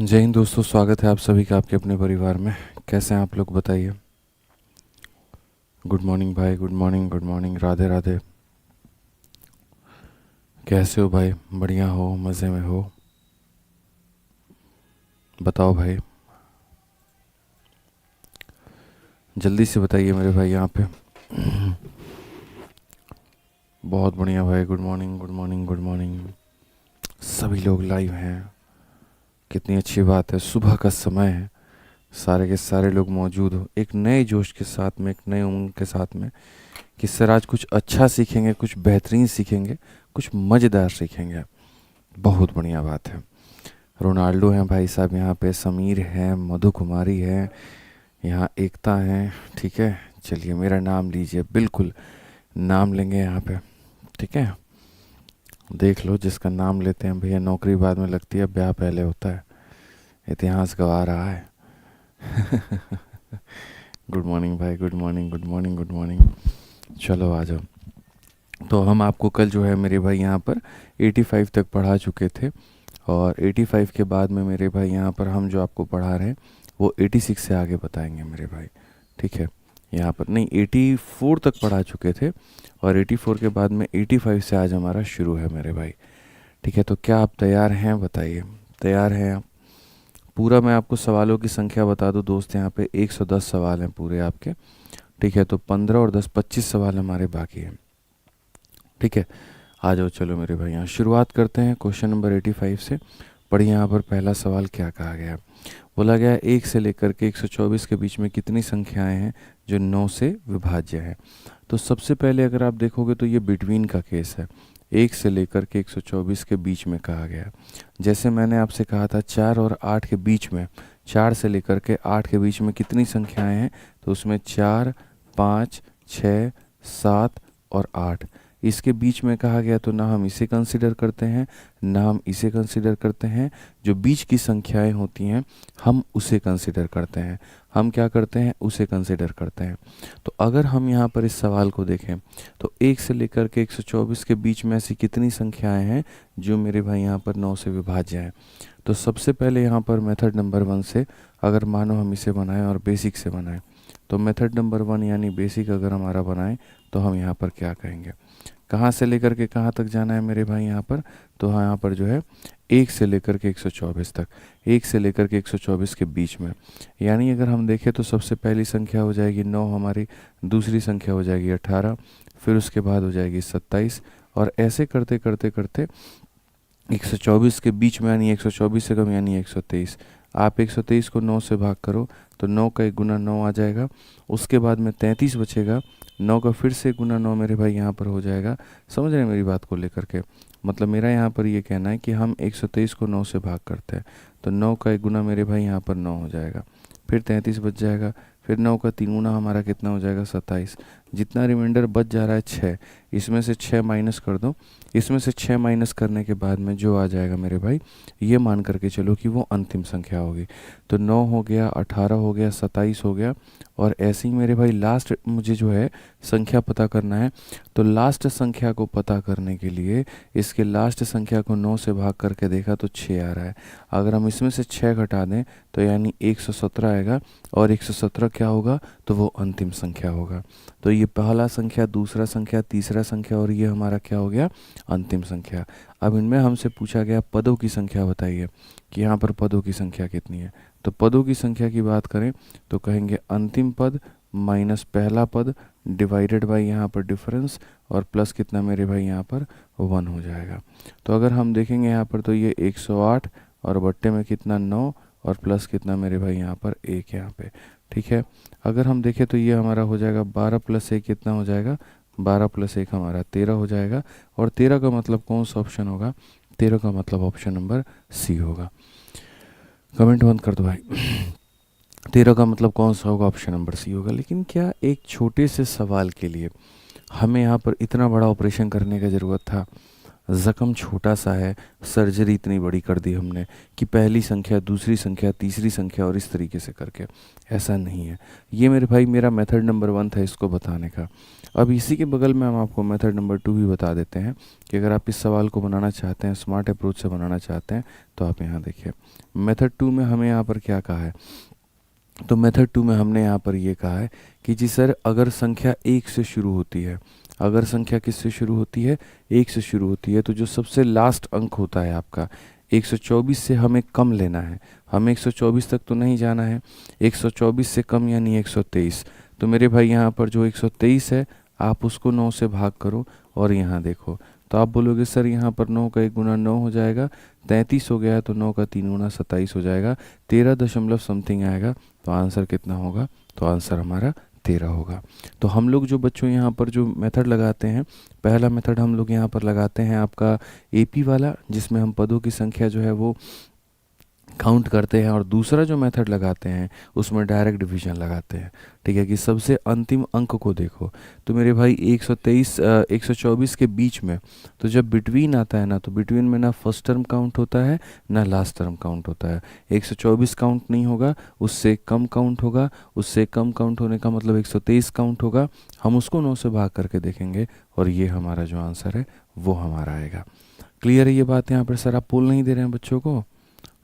जय हिंद दोस्तों, स्वागत है आप सभी का आपके अपने परिवार में। कैसे हैं आप लोग, बताइए। गुड मॉर्निंग भाई, good morning, good morning, Radhe Radhe. कैसे हो भाई? बढ़िया हो, मज़े में हो? बताओ भाई, जल्दी से बताइए मेरे भाई यहाँ पे। बहुत बढ़िया भाई, good morning, good morning, good morning. सभी लोग लाइव हैं, कितनी अच्छी बात है। सुबह का समय है, सारे के सारे लोग मौजूद हो, एक नए जोश के साथ में, एक नए उमंग के साथ में, कि सर आज कुछ अच्छा सीखेंगे, कुछ बेहतरीन सीखेंगे, कुछ मज़ेदार सीखेंगे। बहुत बढ़िया बात है। रोनाल्डो हैं भाई साहब यहाँ पे, समीर हैं, मधु कुमारी हैं, यहाँ एकता हैं। ठीक है, चलिए मेरा नाम लीजिए, बिल्कुल नाम लेंगे यहाँ पे। ठीक है, देख लो, जिसका नाम लेते हैं भैया नौकरी बाद में लगती है, ब्याह पहले होता है, इतिहास गवा रहा है। गुड मॉर्निंग भाई, good morning, good morning, good morning. चलो आ जाओ। तो हम आपको कल जो है मेरे भाई यहाँ पर 85 तक पढ़ा चुके थे, और 85 के बाद में मेरे भाई यहाँ पर हम जो आपको पढ़ा रहे हैं वो 86 से आगे बताएंगे मेरे भाई। ठीक है, यहाँ पर नहीं, 84 तक पढ़ा चुके थे, और 84 के बाद में 85 से आज हमारा शुरू है मेरे भाई। ठीक है, तो क्या आप तैयार हैं? बताइए, तैयार हैं आप? पूरा मैं आपको सवालों की संख्या बता दूं दोस्त, यहाँ पे 110 सवाल हैं पूरे आपके। ठीक है, तो 15 और 10 25 सवाल हमारे बाकी हैं। ठीक है, आ जाओ, चलो मेरे भाई यहाँ शुरुआत करते हैं क्वेश्चन नंबर 85 से। पढ़िए यहाँ पर पहला सवाल क्या कहा गया है। बोला गया है 1 से लेकर के 124 के बीच में कितनी संख्याएं हैं जो 9 से विभाज्य है। तो सबसे पहले अगर आप देखोगे तो ये बिटवीन का केस है, 1 से लेकर के 124 के बीच में कहा गया है। जैसे मैंने आपसे कहा था 4 और 8 के बीच में, 4 से लेकर के 8 के बीच में कितनी संख्याएं हैं, तो उसमें 4, 5, 6, 7 और 8, इसके बीच में कहा गया, तो ना हम इसे कंसिडर करते हैं ना हम इसे कंसिडर करते हैं। जो बीच की संख्याएं होती हैं हम उसे कंसिडर करते हैं। हम क्या करते हैं? उसे कंसिडर करते हैं। तो अगर हम यहाँ पर इस सवाल को देखें तो 1 से लेकर के 124 के बीच में ऐसी कितनी संख्याएं हैं जो मेरे भाई यहाँ पर 9 से विभाज्य हैं। तो सबसे पहले यहाँ पर मेथड नंबर 1 से अगर मानो हम इसे बनाएं और बेसिक से बनाएं, तो मेथड नंबर 1 यानी बेसिक अगर हमारा बनाएं तो हम यहाँ पर क्या कहेंगे, कहाँ से लेकर के कहाँ तक जाना है मेरे भाई यहाँ पर, तो हाँ यहाँ पर जो है 1 से लेकर के 124 तक, 1 से लेकर के 124 के बीच में। यानी अगर हम देखें तो सबसे पहली संख्या हो जाएगी 9 हमारी, दूसरी संख्या हो जाएगी 18, फिर उसके बाद हो जाएगी 27, और ऐसे करते करते करते 124 के बीच में यानी 124 से कम यानी 123। आप 123 को 9 से भाग करो तो 9 का 1 गुना 9 आ जाएगा। उसके बाद में 33 बचेगा, 9 का फिर से गुना 9 मेरे भाई यहाँ पर हो जाएगा। समझ रहे हैं मेरी बात को लेकर के? मतलब मेरा यहाँ पर ये कहना है कि हम 123 को 9 से भाग करते हैं तो 9 का 1 गुना मेरे भाई यहाँ पर 9 हो जाएगा, फिर 33 बच जाएगा, फिर 9 का 3 गुना हमारा कितना हो जाएगा? 27। जितना रिमाइंडर बच जा रहा है 6, इसमें से 6 माइनस कर दो। इसमें से 6 माइनस करने के बाद में जो आ जाएगा मेरे भाई, ये मान करके चलो कि वो अंतिम संख्या होगी। तो 9 हो गया, 18 हो गया, 27 हो गया, और ऐसे ही मेरे भाई लास्ट मुझे जो है संख्या पता करना है। तो लास्ट संख्या को पता करने के लिए इसके लास्ट संख्या को 9 से भाग करके देखा तो 6 आ रहा है। अगर हम इसमें से 6 घटा दें तो यानी 117 आएगा, और 117 क्या होगा? तो वो अंतिम संख्या होगा। तो ये पहला संख्या, दूसरा संख्या, तीसरा संख्या, और ये हमारा क्या हो गया? अंतिम संख्या। अब इनमें हमसे पूछा गया पदों की संख्या बताइए कि यहाँ पर पदों की संख्या कितनी है। तो पदों की संख्या की बात करें तो कहेंगे अंतिम पद माइनस पहला पद डिवाइडेड बाई यहाँ पर डिफरेंस, और प्लस कितना मेरे भाई यहाँ पर 1 हो जाएगा। तो अगर हम देखेंगे यहाँ पर तो ये 108, और बट्टे में कितना 9, और प्लस कितना मेरे भाई यहाँ पर 1 यहाँ पे। ठीक है, अगर हम देखें तो ये हमारा हो जाएगा 12 + 1 कितना हो जाएगा? 12 + 1 हमारा 13 हो जाएगा। और 13 का मतलब कौन सा ऑप्शन होगा? 13 का मतलब ऑप्शन नंबर सी होगा। कमेंट बंद कर दो भाई। 13 का मतलब कौन सा होगा? ऑप्शन नंबर सी होगा। लेकिन क्या एक छोटे से सवाल के लिए हमें यहाँ पर इतना बड़ा ऑपरेशन करने का ज़रूरत था? ज़ख्म छोटा सा है, सर्जरी इतनी बड़ी कर दी हमने कि पहली संख्या, दूसरी संख्या, तीसरी संख्या और इस तरीके से करके, ऐसा नहीं है। ये मेरे भाई मेरा मेथड नंबर 1 था इसको बताने का। अब इसी के बगल में हम आपको मेथड नंबर 2 भी बता देते हैं कि अगर आप इस सवाल को बनाना चाहते हैं, स्मार्ट अप्रोच से बनाना चाहते हैं, तो आप यहाँ देखिए मेथड 2 में हमें यहाँ पर क्या कहा है। तो मेथड 2 में हमने यहाँ पर ये कहा है कि जी सर, अगर संख्या 1 से शुरू होती है, अगर संख्या किससे शुरू होती है, 1 से शुरू होती है, तो जो सबसे लास्ट अंक होता है आपका 124 से हमें कम लेना है। हमें 124 तक तो नहीं जाना है, 124 से कम यानी 123। तो मेरे भाई यहाँ पर जो 123 है, आप उसको 9 से भाग करो और यहाँ देखो। तो आप बोलोगे सर यहाँ पर 9 का 1 गुना 9 हो जाएगा, 33 हो गया है, तो 9 का 3 गुना 27 हो जाएगा, 13 दशमलव समथिंग आएगा। तो आंसर कितना होगा? तो आंसर हमारा 13 होगा। तो हम लोग जो बच्चों यहाँ पर जो मेथड लगाते हैं, पहला मेथड हम लोग यहाँ पर लगाते हैं आपका एपी वाला, जिसमें हम पदों की संख्या जो है वो काउंट करते हैं, और दूसरा जो मेथड लगाते हैं उसमें डायरेक्ट डिवीजन लगाते हैं। ठीक है, कि सबसे अंतिम अंक को देखो। तो मेरे भाई 124 के बीच में, तो जब बिटवीन आता है ना, तो बिटवीन में ना फर्स्ट टर्म काउंट होता है ना लास्ट टर्म काउंट होता है। 124 काउंट नहीं होगा, उससे कम काउंट होगा, उससे कम काउंट होने का मतलब 123 काउंट होगा। हम उसको 9 से भाग करके देखेंगे और ये हमारा जो आंसर है वो हमारा आएगा। क्लियर है ये बात? यहाँ पर सर आप पोल नहीं दे रहे हैं बच्चों को,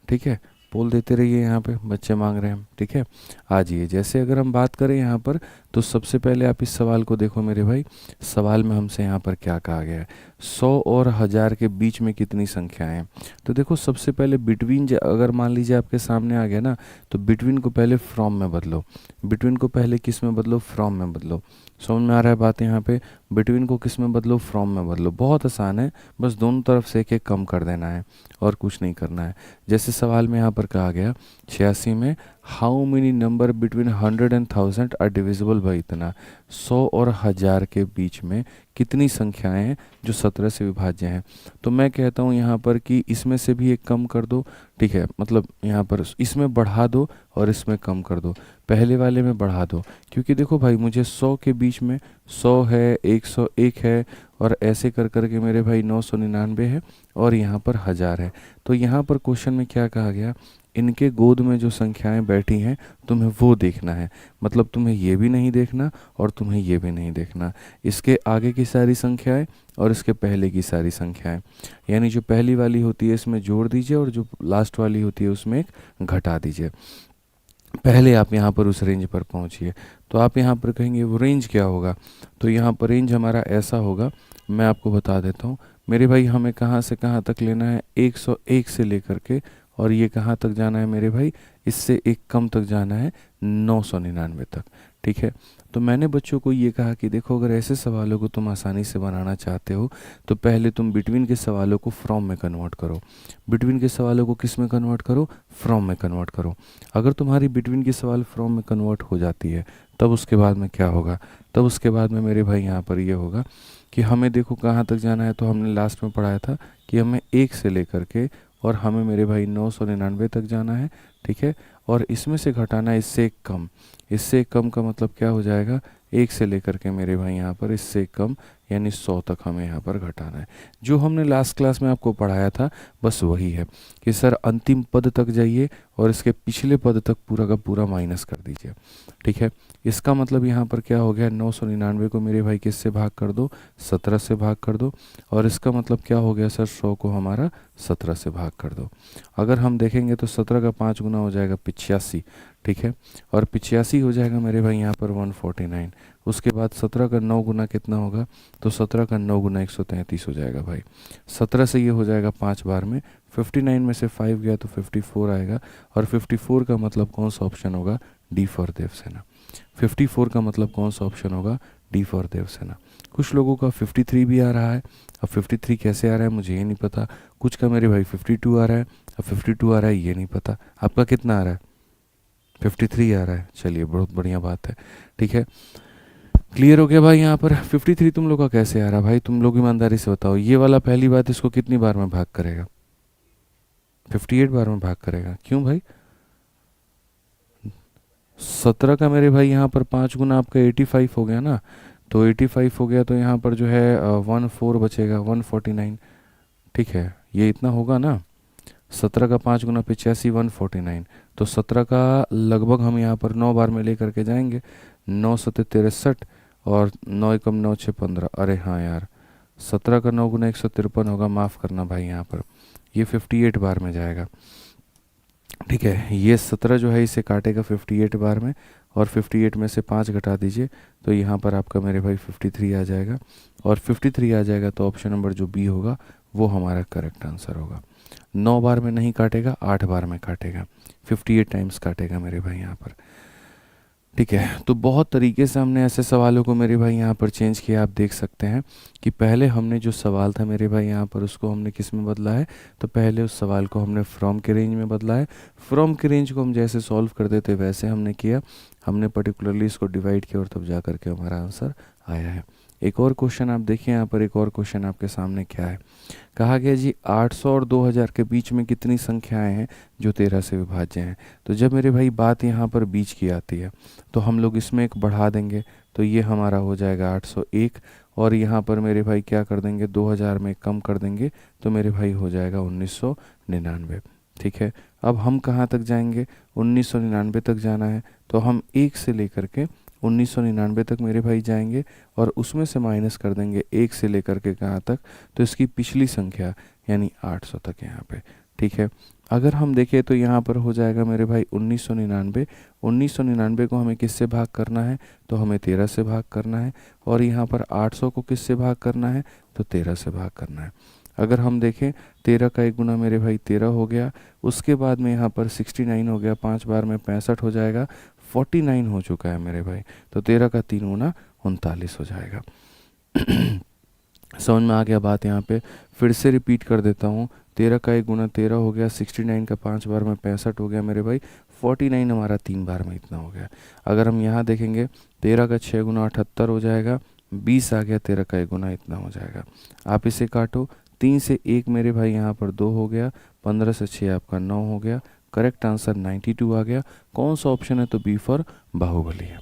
ठीक है, पोल देते रहिए, यहाँ पे बच्चे मांग रहे हैं, ठीक है। आ जाइए, जैसे अगर हम बात करें यहाँ पर, तो सबसे पहले आप इस सवाल को देखो मेरे भाई। सवाल में हमसे यहाँ पर क्या कहा गया है, 100 और 1000 के बीच में कितनी संख्याएं हैं। तो देखो सबसे पहले बिटवीन, अगर मान लीजिए आपके सामने आ गया ना, तो बिटवीन को पहले फ्रॉम में बदलो। बिटवीन को पहले किस में बदलो? फ्रॉम में बदलो। समझ में आ रहा है बात यहाँ पे? बिटवीन को किस में बदलो? फ्रॉम में बदलो। बहुत आसान है, बस दोनों तरफ से एक एक कम कर देना है और कुछ नहीं करना है। जैसे सवाल में यहाँ पर कहा गया 86 में, how many number between 100 and 1000 are divisible by इतना। 100 और 1000 के बीच में कितनी संख्याएं हैं जो 17 से विभाज्य हैं। तो मैं कहता हूँ यहाँ पर कि इसमें से भी एक कम कर दो, ठीक है, मतलब यहाँ पर इसमें बढ़ा दो और इसमें कम कर दो। पहले वाले में बढ़ा दो, क्योंकि देखो भाई मुझे 100 के बीच में 100 है, 101 है, और ऐसे कर कर के मेरे भाई 999 है, और यहाँ पर 1000 है। तो यहाँ पर क्वेश्चन में क्या कहा गया, इनके गोद में जो संख्याएं बैठी हैं तुम्हें वो देखना है। मतलब तुम्हें ये भी नहीं देखना और तुम्हें ये भी नहीं देखना, इसके आगे की सारी संख्याएं और इसके पहले की सारी संख्याएं, यानी जो पहली वाली होती है इसमें जोड़ दीजिए और जो लास्ट वाली होती है उसमें एक घटा दीजिए। पहले आप यहाँ पर उस रेंज पर पहुँचिए। तो आप यहाँ पर कहेंगे वो रेंज क्या होगा, तो यहाँ पर रेंज हमारा ऐसा होगा, मैं आपको बता देता हूँ मेरे भाई। हमें कहाँ से कहाँ तक लेना है? 101 से लेकर के, और ये कहाँ तक जाना है मेरे भाई? इससे एक कम तक जाना है, 999 तक। ठीक है, तो मैंने बच्चों को ये कहा कि देखो अगर ऐसे सवालों को तुम आसानी से बनाना चाहते हो तो पहले तुम बिटवीन के सवालों को फ्रॉम में कन्वर्ट करो। बिटवीन के सवालों को किस में कन्वर्ट करो? फ्रॉम में कन्वर्ट करो। अगर तुम्हारी बिटवीन की सवाल फ्रॉम में कन्वर्ट हो जाती है, तब उसके बाद में क्या होगा? तब उसके बाद में मेरे भाई यहाँ पर ये होगा कि हमें देखो कहाँ तक जाना है। तो हमने लास्ट में पढ़ाया था कि हमें 1 से लेकर के और हमें मेरे भाई 999 तक जाना है। ठीक है, और इसमें से घटाना है इससे एक कम। इससे एक कम का मतलब क्या हो जाएगा? 1 से लेकर के मेरे भाई यहाँ पर इससे एक कम यानी 100 तक हमें यहाँ पर घटाना है। जो हमने लास्ट क्लास में आपको पढ़ाया था बस वही है कि सर अंतिम पद तक जाइए और इसके पिछले पद तक पूरा का पूरा माइनस कर दीजिए। ठीक है, इसका मतलब यहाँ पर क्या हो गया? 999 को मेरे भाई किससे भाग कर दो? 17 से भाग कर दो। और इसका मतलब क्या हो गया सर? 100 को हमारा 17 से भाग कर दो। अगर हम देखेंगे तो 17 का 5 गुना हो जाएगा 85। ठीक है, और 85 हो जाएगा मेरे भाई यहाँ पर 149। उसके बाद 17 का 9 गुना कितना होगा? तो 17 का 9 गुना 133 हो जाएगा भाई। 17 से ये हो जाएगा 5 बार में, 59 में से 5 गया तो 54 आएगा। और 54 का मतलब कौन सा ऑप्शन होगा? D for Devasena. 54 का मतलब कौन सा ऑप्शन होगा? D for Devasena. कुछ लोगों का 53 भी आ रहा है। अब 53 कैसे आ रहा है मुझे ये नहीं पता। कुछ का मेरे भाई 52 आ रहा है, अब 52 आ रहा है ये नहीं पता। आपका कितना आ रहा है? 53 आ रहा है। चलिए बहुत बढ़िया बात है। ठीक है, क्लियर हो गया भाई? यहाँ पर 53 तुम लोग का कैसे आ रहा है भाई? तुम लोग ईमानदारी से बताओ। ये वाला पहली बात, इसको कितनी बार में भाग करेगा? 58 बार में भाग करेगा। क्यों भाई? 17 का मेरे भाई यहाँ पर 5 गुना आपका 85 हो गया ना। तो 85 हो गया तो यहाँ पर जो है 14 बचेगा, 149। ठीक है, ये इतना होगा ना। 17 का 5 गुना 85, 149। तो 17 का लगभग हम यहाँ पर 9 बार में लेकर के जाएंगे। 9 सत्ते 63, और 9 एकम 9 6 15। अरे हाँ यार, 17 का 9 गुना 153 होगा, माफ़ करना भाई, यहाँ पर ये 58 बार में जाएगा। ठीक है, ये 17 जो है इसे काटेगा 58 बार में, और 58 में से 5 घटा दीजिए, तो यहाँ पर आपका मेरे भाई 53 आ जाएगा। और 53 आ जाएगा तो ऑप्शन नंबर जो बी होगा वो हमारा करेक्ट आंसर होगा। 9 बार में नहीं काटेगा, 8 बार में काटेगा, 58 टाइम्स काटेगा मेरे भाई यहाँ पर। ठीक है, तो बहुत तरीके से हमने ऐसे सवालों को मेरे भाई यहाँ पर चेंज किया। आप देख सकते हैं कि पहले हमने जो सवाल था मेरे भाई यहाँ पर, उसको हमने किस में बदला है, तो पहले उस सवाल को हमने फ्रॉम के रेंज में बदला है। फ्रॉम के रेंज को हम जैसे सॉल्व कर देते वैसे हमने किया, हमने पर्टिकुलरली इसको डिवाइड किया, और तब जा करके हमारा आंसर आया है। एक और क्वेश्चन आप देखिए यहाँ पर, एक और क्वेश्चन आपके सामने क्या है। कहा गया जी 800 और 2000 के बीच में कितनी संख्याएं हैं जो 13 से विभाज्य हैं। तो जब मेरे भाई बात यहाँ पर बीच की आती है तो हम लोग इसमें एक बढ़ा देंगे, तो ये हमारा हो जाएगा 801, और यहाँ पर मेरे भाई क्या कर देंगे, 2000 में कम कर देंगे, तो मेरे भाई हो जाएगा 1999। ठीक है, अब हम कहाँ तक जाएंगे, 1999 तक जाना है, तो हम 1 से लेकर के 1999 तक मेरे भाई जाएंगे, और उसमें से माइनस कर देंगे 1 से लेकर के कहाँ तक, तो इसकी पिछली संख्या यानी 800 तक यहाँ पे। ठीक है, अगर हम देखें तो यहाँ पर हो जाएगा मेरे भाई 1999। 1999 को हमें किससे भाग करना है, तो हमें 13 से भाग करना है, और यहाँ पर 800 को किससे भाग करना है, तो 13 से भाग करना है। अगर हम देखें 13 का 1 गुना मेरे भाई 13 हो गया, उसके बाद में यहाँ पर 69 हो गया, 5 बार में 65 हो जाएगा, 49 हो चुका है मेरे भाई, तो 13 का 3 गुना 39 हो जाएगा। समझ में आ गया बात यहाँ पे। फिर से रिपीट कर देता हूँ, 13 का 1 गुना 13 हो गया, 69 का 5 बार में 65 हो गया मेरे भाई, 49 हमारा 3 बार में इतना हो गया। अगर हम यहाँ देखेंगे 13 का 6 गुना 78 हो जाएगा, 20 आ गया, 13 का 1 गुना इतना हो जाएगा। आप इसे काटो, 3 से 1 मेरे भाई यहाँ पर 2 हो गया, 15 से 6 आपका 9 हो गया, करेक्ट आंसर 92 आ गया। कौन सा ऑप्शन है, तो बी फॉर बाहुबली है।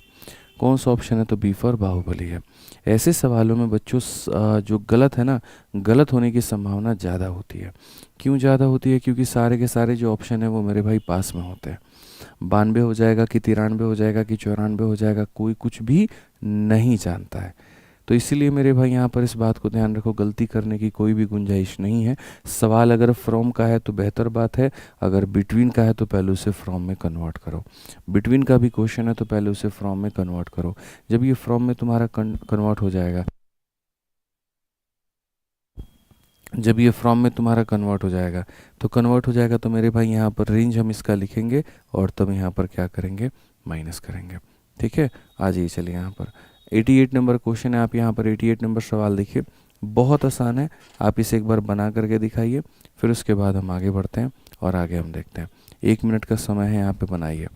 कौन सा ऑप्शन है, तो बी फॉर बाहुबली है। ऐसे सवालों में बच्चों जो गलत है ना, गलत होने की संभावना ज़्यादा होती है। क्यों ज़्यादा होती है, क्योंकि सारे के सारे जो ऑप्शन है वो मेरे भाई पास में होते हैं। 92 हो जाएगा कि 93 हो जाएगा कि 94 हो जाएगा, कोई कुछ भी नहीं जानता है। तो इसीलिए मेरे भाई यहाँ पर इस बात को ध्यान रखो, गलती करने की कोई भी गुंजाइश नहीं है। सवाल अगर फ्रॉम का है तो बेहतर बात है, अगर बिटवीन का है तो पहले उसे फ्रॉम में कन्वर्ट करो। बिटवीन का भी क्वेश्चन है तो पहले उसे फ्रॉम में कन्वर्ट करो। जब ये फ्रॉम में तुम्हारा कन्वर्ट हो जाएगा, जब ये फ्रॉम में तुम्हारा कन्वर्ट हो जाएगा, तो कन्वर्ट हो जाएगा तो मेरे भाई यहाँ पर रेंज हम इसका लिखेंगे, और तब यहाँ पर क्या करेंगे, माइनस करेंगे। ठीक है, आ जाइए चलिए यहाँ पर 88 नंबर क्वेश्चन है। आप यहाँ पर 88 नंबर सवाल देखिए, बहुत आसान है। आप इसे एक बार बना करके दिखाइए, फिर उसके बाद हम आगे बढ़ते हैं और आगे हम देखते हैं। 1 मिनट का समय है, यहाँ पे बनाइए।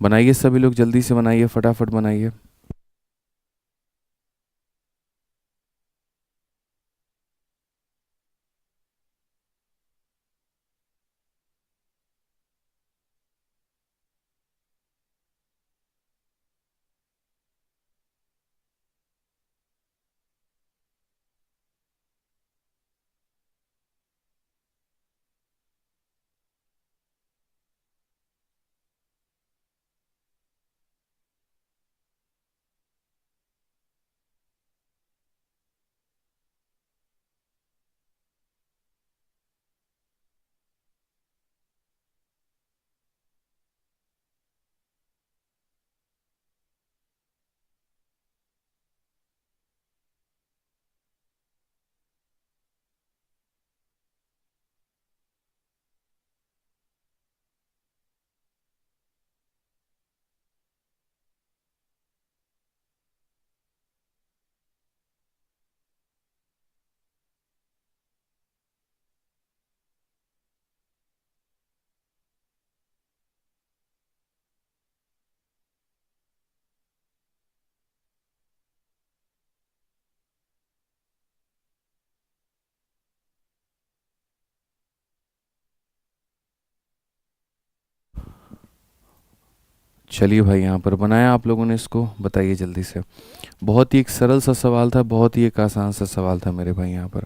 बनाइए सभी लोग, जल्दी से बनाइए, फटाफट बनाइए। चलिए भाई, यहाँ पर बनाया आप लोगों ने, इसको बताइए जल्दी से। बहुत ही एक सरल सा सवाल था, बहुत ही एक आसान सा सवाल था मेरे भाई। यहाँ पर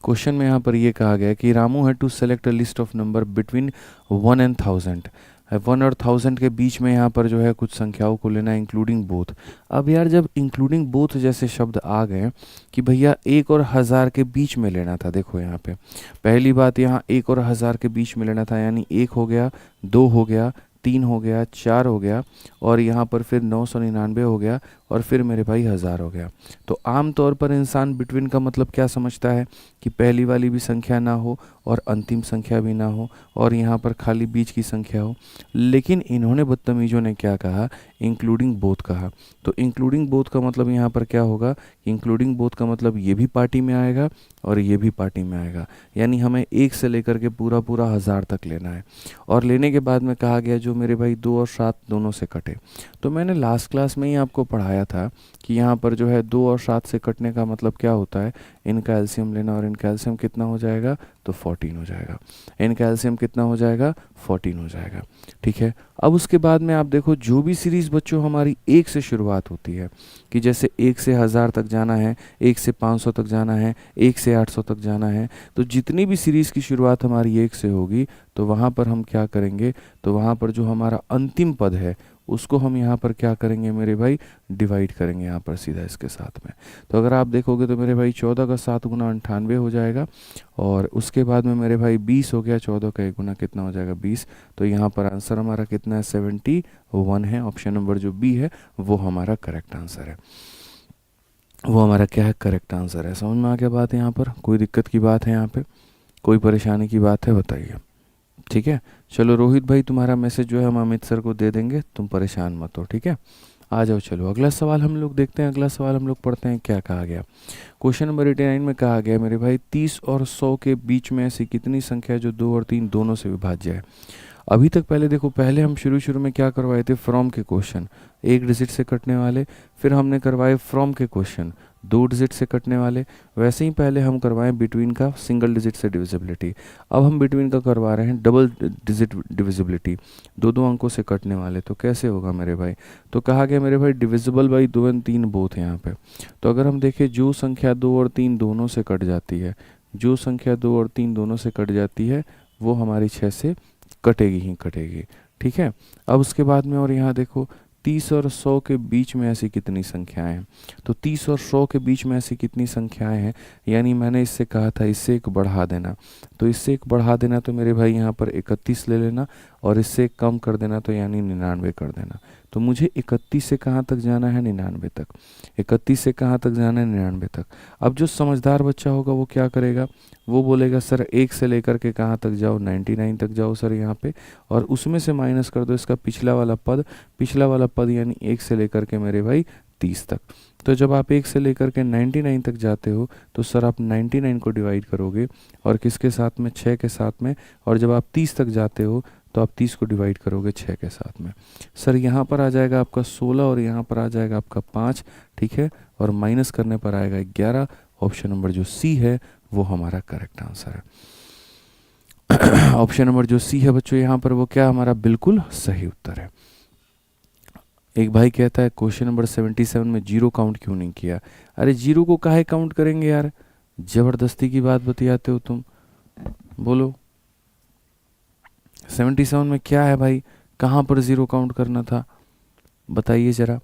क्वेश्चन में यहाँ पर ये कहा गया कि रामू है to select a list of number between 1 and 1000। 1 और 1000 के बीच में यहाँ पर जो है कुछ संख्याओं को लेना है, इंक्लूडिंग बोथ। अब यार जब इंक्लूडिंग बोथ जैसे शब्द आ गए कि भैया 1 और 1000 के बीच में लेना था, देखो यहाँ पे पहली बात, यहाँ 1 और 1000 के बीच में लेना था, यानी 1 हो गया, 2 हो गया, 3 हो गया, 4 हो गया, और यहाँ पर फिर 999 हो गया, और फिर मेरे भाई 1000 हो गया। तो आम तौर पर इंसान बिटवीन का मतलब क्या समझता है कि पहली वाली भी संख्या ना हो और अंतिम संख्या भी ना हो, और यहाँ पर खाली बीच की संख्या हो। लेकिन इन्होंने बदतमीजों ने क्या कहा, इंक्लूडिंग बोथ कहा। तो इंक्लूडिंग बोथ का मतलब यहाँ पर क्या होगा, इंक्लूडिंग बोथ का मतलब ये भी पार्टी में आएगा और ये भी पार्टी में आएगा, यानी हमें 1 से लेकर के पूरा पूरा 1000 तक लेना है। और लेने के बाद में कहा गया जो मेरे भाई 2 और 7 दोनों से कटे। तो मैंने लास्ट क्लास में ही आपको पढ़ाया था कि यहाँ पर जो है 2 और 7 से कटने का मतलब क्या होता है, इनका एलसीएम लेना, और इनका एलसीएम कितना हो जाएगा, तो 14 हो जाएगा। इनका एलसीएम कितना हो जाएगा, 14 हो जाएगा। ठीक है, अब उसके बाद में आप देखो जो भी सीरीज़ बच्चों हमारी 1 से शुरुआत होती है, कि जैसे 1 से 1000 तक जाना है, 1 से 500 तक जाना है, 1 से 800 तक जाना है, तो जितनी भी सीरीज़ की शुरुआत हमारी 1 से होगी तो वहाँ पर हम क्या करेंगे, तो वहाँ पर जो हमारा अंतिम पद है उसको हम यहाँ पर क्या करेंगे मेरे भाई, डिवाइड करेंगे यहाँ पर सीधा इसके साथ में। तो अगर आप देखोगे तो मेरे भाई 14 का 7 गुना 98 हो जाएगा, और उसके बाद में मेरे भाई 20 हो गया, 14 का 1 गुना कितना हो जाएगा, 20। तो यहाँ पर आंसर हमारा कितना है, 71 है। ऑप्शन नंबर जो बी है वो हमारा करेक्ट आंसर है, वो हमारा क्या है, करेक्ट आंसर है। समझ में आ गया बात? यहाँ पर कोई दिक्कत की बात है, यहाँ पे कोई परेशानी की बात है, बताइए। ठीक है, चलो रोहित भाई तुम्हारा मैसेज जो है हम अमित सर को दे देंगे, तुम परेशान मत हो। ठीक है, आ जाओ, चलो अगला सवाल हम लोग देखते हैं। अगला सवाल हम लोग पढ़ते हैं, क्या कहा गया। क्वेश्चन नंबर 89 में कहा गया मेरे भाई 30 और 100 के बीच में ऐसी कितनी संख्या है जो 2 और 3 दोनों से विभाज्य है। अभी तक पहले देखो, पहले हम शुरू में क्या करवाए थे, फ्रॉम के क्वेश्चन, 1 डिजिट से कटने वाले। फिर हमने करवाए फ्रॉम के क्वेश्चन, 2 डिजिट से कटने वाले। वैसे ही पहले हम करवाए बिटवीन का, सिंगल डिजिट से डिविजिबिलिटी। अब हम बिटवीन का करवा रहे हैं डबल डिजिट डिविजिबिलिटी, 2 अंकों से कटने वाले। तो कैसे होगा मेरे भाई, तो कहा गया मेरे भाई डिविजिबल बाई 2 और 3 बोथ है यहाँ पे। तो अगर हम देखें जो संख्या 2 और 3 दोनों से कट जाती है, जो संख्या 2 और 3 दोनों से कट जाती है वो हमारी 6 से कटेगी ही कटेगी। ठीक है, अब उसके बाद में और यहाँ देखो 30 और 100 के बीच में ऐसी कितनी संख्याएं हैं। तो 30 और 100 के बीच में ऐसी कितनी संख्याएं हैं, यानी मैंने इससे कहा था इससे एक बढ़ा देना, तो इससे एक बढ़ा देना तो मेरे भाई यहाँ पर 31 ले लेना, और इससे एक कम कर देना तो यानी 99 कर देना। तो मुझे 31 से कहाँ तक जाना है, 99 तक। 31 से कहाँ तक जाना है, 99 तक। अब जो समझदार बच्चा होगा वो क्या करेगा, वो बोलेगा सर 1 से लेकर के कहाँ तक जाओ, 99 तक जाओ सर यहाँ पे, और उसमें से माइनस कर दो इसका पिछला वाला पद, पिछला वाला पद यानी 1 से लेकर के मेरे भाई 30 तक। तो जब आप 1 से लेकर के 99 तक जाते हो तो सर आप 99 को डिवाइड करोगे, और किसके साथ में, 6 के साथ में। और जब आप 30 तक जाते हो तो आप 30 को डिवाइड करोगे 6 के साथ में। सर यहाँ पर आ जाएगा आपका 16, और यहाँ पर आ जाएगा आपका 5। ठीक है, और माइनस करने पर आएगा 11। ऑप्शन नंबर जो सी है वो हमारा करेक्ट आंसर है। ऑप्शन नंबर जो सी है बच्चों यहाँ पर वो क्या, हमारा बिल्कुल सही उत्तर है। एक भाई कहता है क्वेश्चन नंबर 77 में 0 काउंट क्यों नहीं किया। अरे 0 को काहे काउंट करेंगे यार, जबरदस्ती की बात बतियाते हो तुम, बोलो 77 में क्या है भाई, कहाँ पर 0 काउंट करना था, बताइए जरा।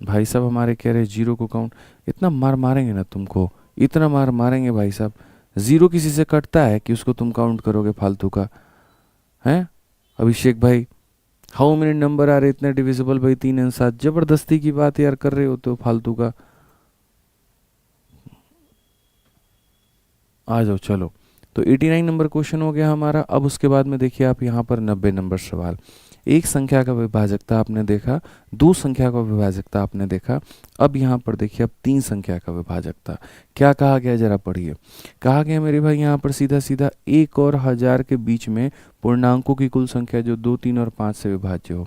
भाई साहब हमारे कह रहे 0 को काउंट, इतना मार मारेंगे ना तुमको, इतना मार मारेंगे भाई साहब। 0 किसी से कटता है कि उसको तुम काउंट करोगे फालतू का, हैं अभिषेक भाई। हाउ मेनी नंबर आ रहे इतने डिविजिबल भाई, 3 और 7, जबरदस्ती की बात यार कर रहे हो तो फालतू का। आ जाओ चलो, तो 89 नंबर क्वेश्चन हो गया हमारा। अब उसके बाद में देखिए आप यहाँ पर 90 नंबर सवाल। एक संख्या का विभाजकता आपने देखा, 2 संख्या का विभाजकता आपने देखा, अब यहाँ पर देखिए अब 3 संख्या का विभाजकता। क्या कहा गया जरा पढ़िए। कहा गया मेरे भाई यहाँ पर सीधा सीधा 1 और 1000 के बीच में पूर्णांकों की कुल संख्या जो 2, 3 और 5 से विभाज्य हो।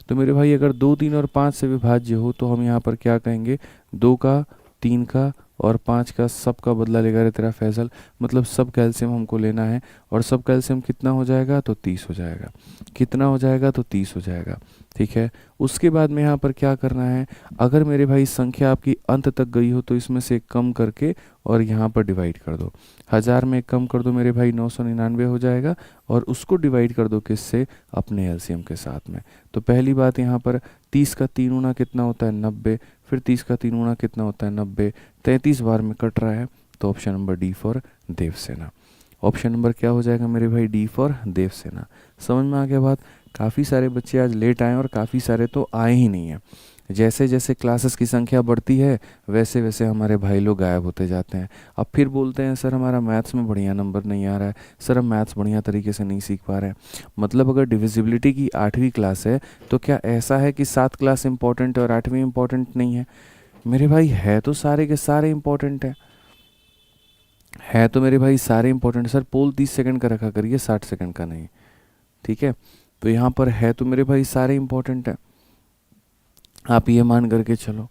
तो मेरे भाई अगर 2, 3 और 5 से विभाज्य हो तो हम यहाँ पर क्या कहेंगे, 2 का, 3 का और 5 का सब का बदला लेगा रे तेरा फैसल, मतलब सब कैल्शियम हमको लेना है। और सब कैल्शियम कितना हो जाएगा, तो 30 हो जाएगा। कितना हो जाएगा, तो 30 हो जाएगा। ठीक है, उसके बाद में यहाँ पर क्या करना है, अगर मेरे भाई संख्या आपकी अंत तक गई हो तो इसमें से कम करके और यहाँ पर डिवाइड कर दो। 1000 में कम कर दो मेरे भाई, 999 हो जाएगा। और उसको डिवाइड कर दो किससे, अपने एलसीएम के साथ में। तो पहली बात यहाँ पर 30 का 3 गुना कितना होता है, 90। फिर 30 का 3 गुना कितना होता है, 90। 33 बार में कट रहा है, तो option number D for Devasena. Option number क्या हो जाएगा मेरे भाई, डी फॉर देवसेना। समझ में आ गया बात। काफ़ी सारे बच्चे आज लेट आए और काफ़ी सारे तो आए ही नहीं हैं। जैसे जैसे क्लासेस की संख्या बढ़ती है वैसे वैसे हमारे भाई लोग गायब होते जाते हैं। अब फिर बोलते हैं सर हमारा मैथ्स में बढ़िया नंबर नहीं आ रहा है, सर हम मैथ्स बढ़िया तरीके से नहीं सीख पा रहे हैं। मतलब अगर डिविजिबिलिटी की 8वीं क्लास है तो क्या ऐसा है कि 7 क्लास इंपॉर्टेंट है और 8वीं इंपॉर्टेंट नहीं है? मेरे भाई है तो सारे के सारे इंपॉर्टेंट है तो मेरे भाई सारे इंपॉर्टेंट। सर पोल 30 सेकंड का रखा करिए, 60 सेकंड का नहीं। ठीक है, तो यहाँ पर है तो मेरे भाई सारे इंपॉर्टेंट है, आप ये मान करके चलो।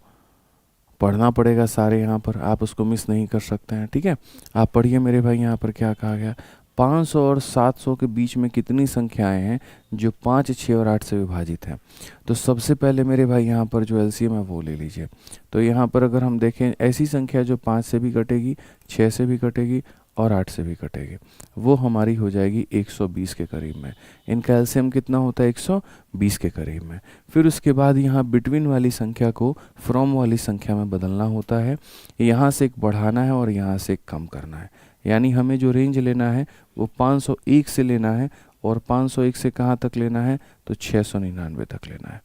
पढ़ना पड़ेगा सारे, यहाँ पर आप उसको मिस नहीं कर सकते हैं। ठीक है, आप पढ़िए मेरे भाई, यहाँ पर क्या कहा गया, 500 और 700 के बीच में कितनी संख्याएं हैं जो 5, 6 और 8 से विभाजित हैं। तो सबसे पहले मेरे भाई यहाँ पर जो एलसीएम है वो ले लीजिए। तो यहाँ पर अगर हम देखें ऐसी संख्या जो 5 से भी कटेगी, 6 से भी कटेगी और 8 से भी कटेगी, वो हमारी हो जाएगी 120 के करीब में। इनका एलसीएम कितना होता है, 120 के करीब में। फिर उसके बाद यहाँ बिटवीन वाली संख्या को फ्रॉम वाली संख्या में बदलना होता है। यहाँ से एक बढ़ाना है और यहाँ से एक कम करना है। यानी हमें जो रेंज लेना है वो 501 से लेना है और 501 से कहाँ तक लेना है, तो 699 तक लेना है।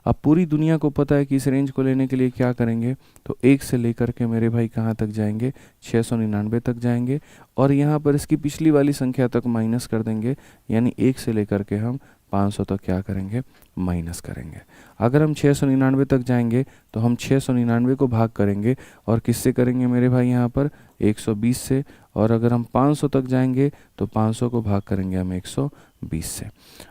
अब पूरी दुनिया को पता है कि इस रेंज को लेने के लिए क्या करेंगे, तो 1 से लेकर के मेरे भाई कहाँ तक जाएंगे, 699 तक जाएंगे। और यहाँ पर इसकी पिछली वाली संख्या तक माइनस कर देंगे, यानी 1 से लेकर के हम 500 तक क्या करेंगे, माइनस करेंगे। अगर हम 699 तक जाएंगे तो हम 699 को भाग करेंगे और किससे करेंगे मेरे भाई, यहाँ पर 120 से। और अगर हम 500 तक जाएंगे तो 500 को भाग करेंगे हम 120 से।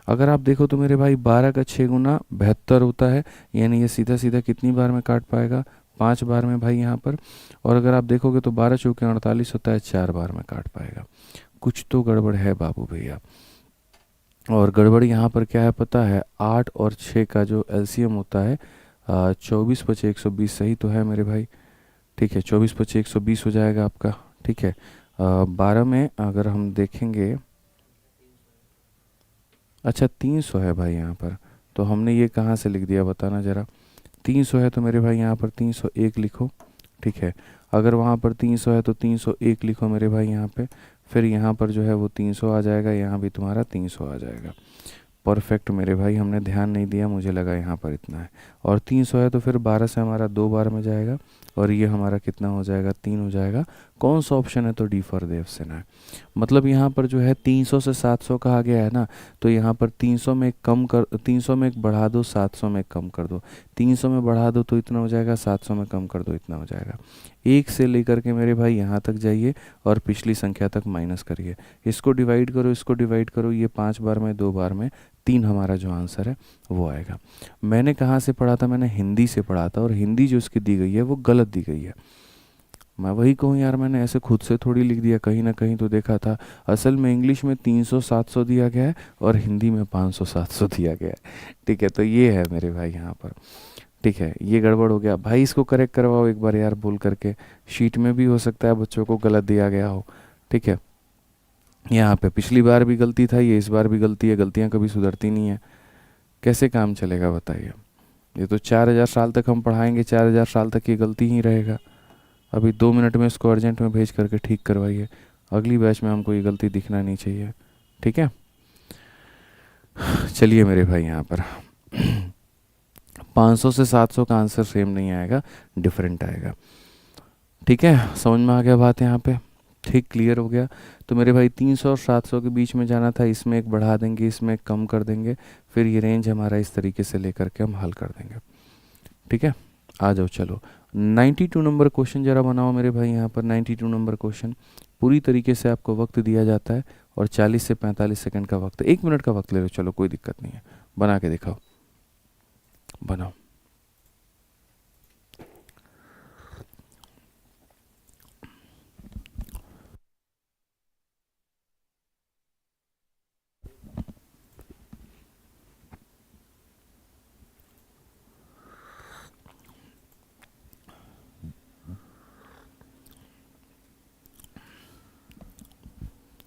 अगर आप देखो तो मेरे भाई 12 का 6 गुना 72 होता है, यानी ये सीधा सीधा कितनी बार में काट पाएगा, 5 बार में भाई यहाँ पर। और अगर आप देखोगे तो 12 चौके 48 होता है, 4 बार में काट पाएगा। कुछ तो गड़बड़ है बाबू भैया। और गड़बड़ यहाँ पर क्या है पता है, 8 और 6 का जो एलसीएम होता है 24 पचे 120 सही तो है मेरे भाई। ठीक है, 24 पचे 120 हो जाएगा आपका। ठीक है, 12 में अगर हम देखेंगे, अच्छा 300 है भाई यहाँ पर, तो हमने ये कहाँ से लिख दिया बताना ज़रा। 300 है तो मेरे भाई यहाँ पर 301 लिखो। ठीक है, अगर वहाँ पर 300 है तो 301 लिखो मेरे भाई यहाँ पे। फिर यहाँ पर जो है वो 300 आ जाएगा, यहाँ भी तुम्हारा 300 आ जाएगा। परफेक्ट मेरे भाई, हमने ध्यान नहीं दिया, मुझे लगा यहाँ पर इतना है। और 300 है तो फिर 12 से हमारा 2 बार में जाएगा और ये हमारा कितना हो जाएगा, 3 हो जाएगा। कौन सा ऑप्शन है, तो डी फॉर देवसेना है। मतलब यहाँ पर जो है 300 से 700 कहा गया है ना, तो यहाँ पर 300 में एक कम कर, 300 में एक बढ़ा दो, 700 में एक कम कर दो। 300 में बढ़ा दो तो इतना हो जाएगा, 700 में कम कर दो इतना हो जाएगा। 1 से लेकर के मेरे भाई यहाँ तक जाइए और पिछली संख्या तक माइनस करिए। इसको डिवाइड करो, इसको डिवाइड करो, ये 5 बार में, 2 बार में, 3 हमारा जो आंसर है वो आएगा। मैंने कहाँ से पढ़ा था, मैंने हिंदी से पढ़ा था, और हिंदी जो इसकी दी गई है वो गलत दी गई है। मैं वही कहूँ यार, मैंने ऐसे खुद से थोड़ी लिख दिया, कहीं ना कहीं तो देखा था। असल में इंग्लिश में 300 700 दिया गया है और हिंदी में 500 700 दिया गया है। ठीक है, तो ये है मेरे भाई यहाँ पर। ठीक है, ये गड़बड़ हो गया भाई, इसको करेक्ट करवाओ एक बार यार बोल करके। शीट में भी हो सकता है बच्चों को गलत दिया गया हो। ठीक है, यहाँ पे पिछली बार भी गलती था, ये इस बार भी गलती है। गलतियाँ कभी सुधरती नहीं है, कैसे काम चलेगा बताइए। ये तो 4000 साल तक हम पढ़ाएंगे, 4000 साल तक ये गलती ही रहेगा। अभी 2 मिनट में इसको अर्जेंट में भेज करके ठीक करवाइए, अगली बैच में हमको ये गलती दिखना नहीं चाहिए। ठीक है, चलिए मेरे भाई यहाँ पर 500 से 700 का आंसर सेम नहीं आएगा, डिफरेंट आएगा। ठीक है, समझ में आ गया बात यहाँ पे, ठीक क्लियर हो गया। तो मेरे भाई 300 और 700 के बीच में जाना था, इसमें एक बढ़ा देंगे, इसमें एक कम कर देंगे, फिर ये रेंज हमारा इस तरीके से लेकर के हम हल कर देंगे। ठीक है, आ जाओ चलो 92 नंबर क्वेश्चन जरा बनाओ मेरे भाई। यहाँ पर 92 नंबर क्वेश्चन पूरी तरीके से आपको वक्त दिया जाता है और 40 से 45 सेकंड का वक्त, 1 मिनट का वक्त ले लो, चलो कोई दिक्कत नहीं है, बना के दिखाओ, बनाओ।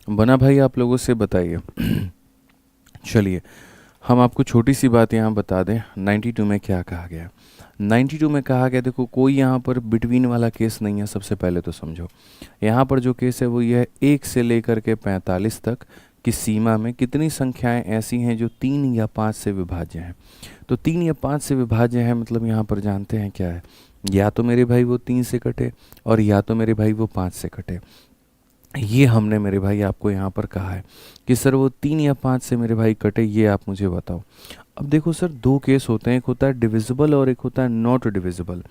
बना भाई आप लोगों से, बताइए। चलिए, हम आपको छोटी सी बात यहाँ बता दें, 92 में क्या कहा गया। 92 में कहा गया, देखो कोई यहाँ पर बिटवीन वाला केस नहीं है, सबसे पहले तो समझो। यहाँ पर जो केस है वो ये है, 1 से लेकर के 45 तक की सीमा में कितनी संख्याएं ऐसी हैं जो 3 या 5 से विभाज्य हैं। तो 3 या 5 से विभाज्य है, मतलब यहाँ पर जानते हैं क्या है, या तो मेरे भाई वो 3 से कटे और या तो मेरे भाई वो 5 से कटे। ये हमने मेरे भाई आपको यहाँ पर कहा है कि सर वो 3 या 5 से मेरे भाई कटे, ये आप मुझे बताओ। अब देखो सर, दो केस होते हैं, एक होता है डिविजिबल और एक होता है नॉट डिविजिबल।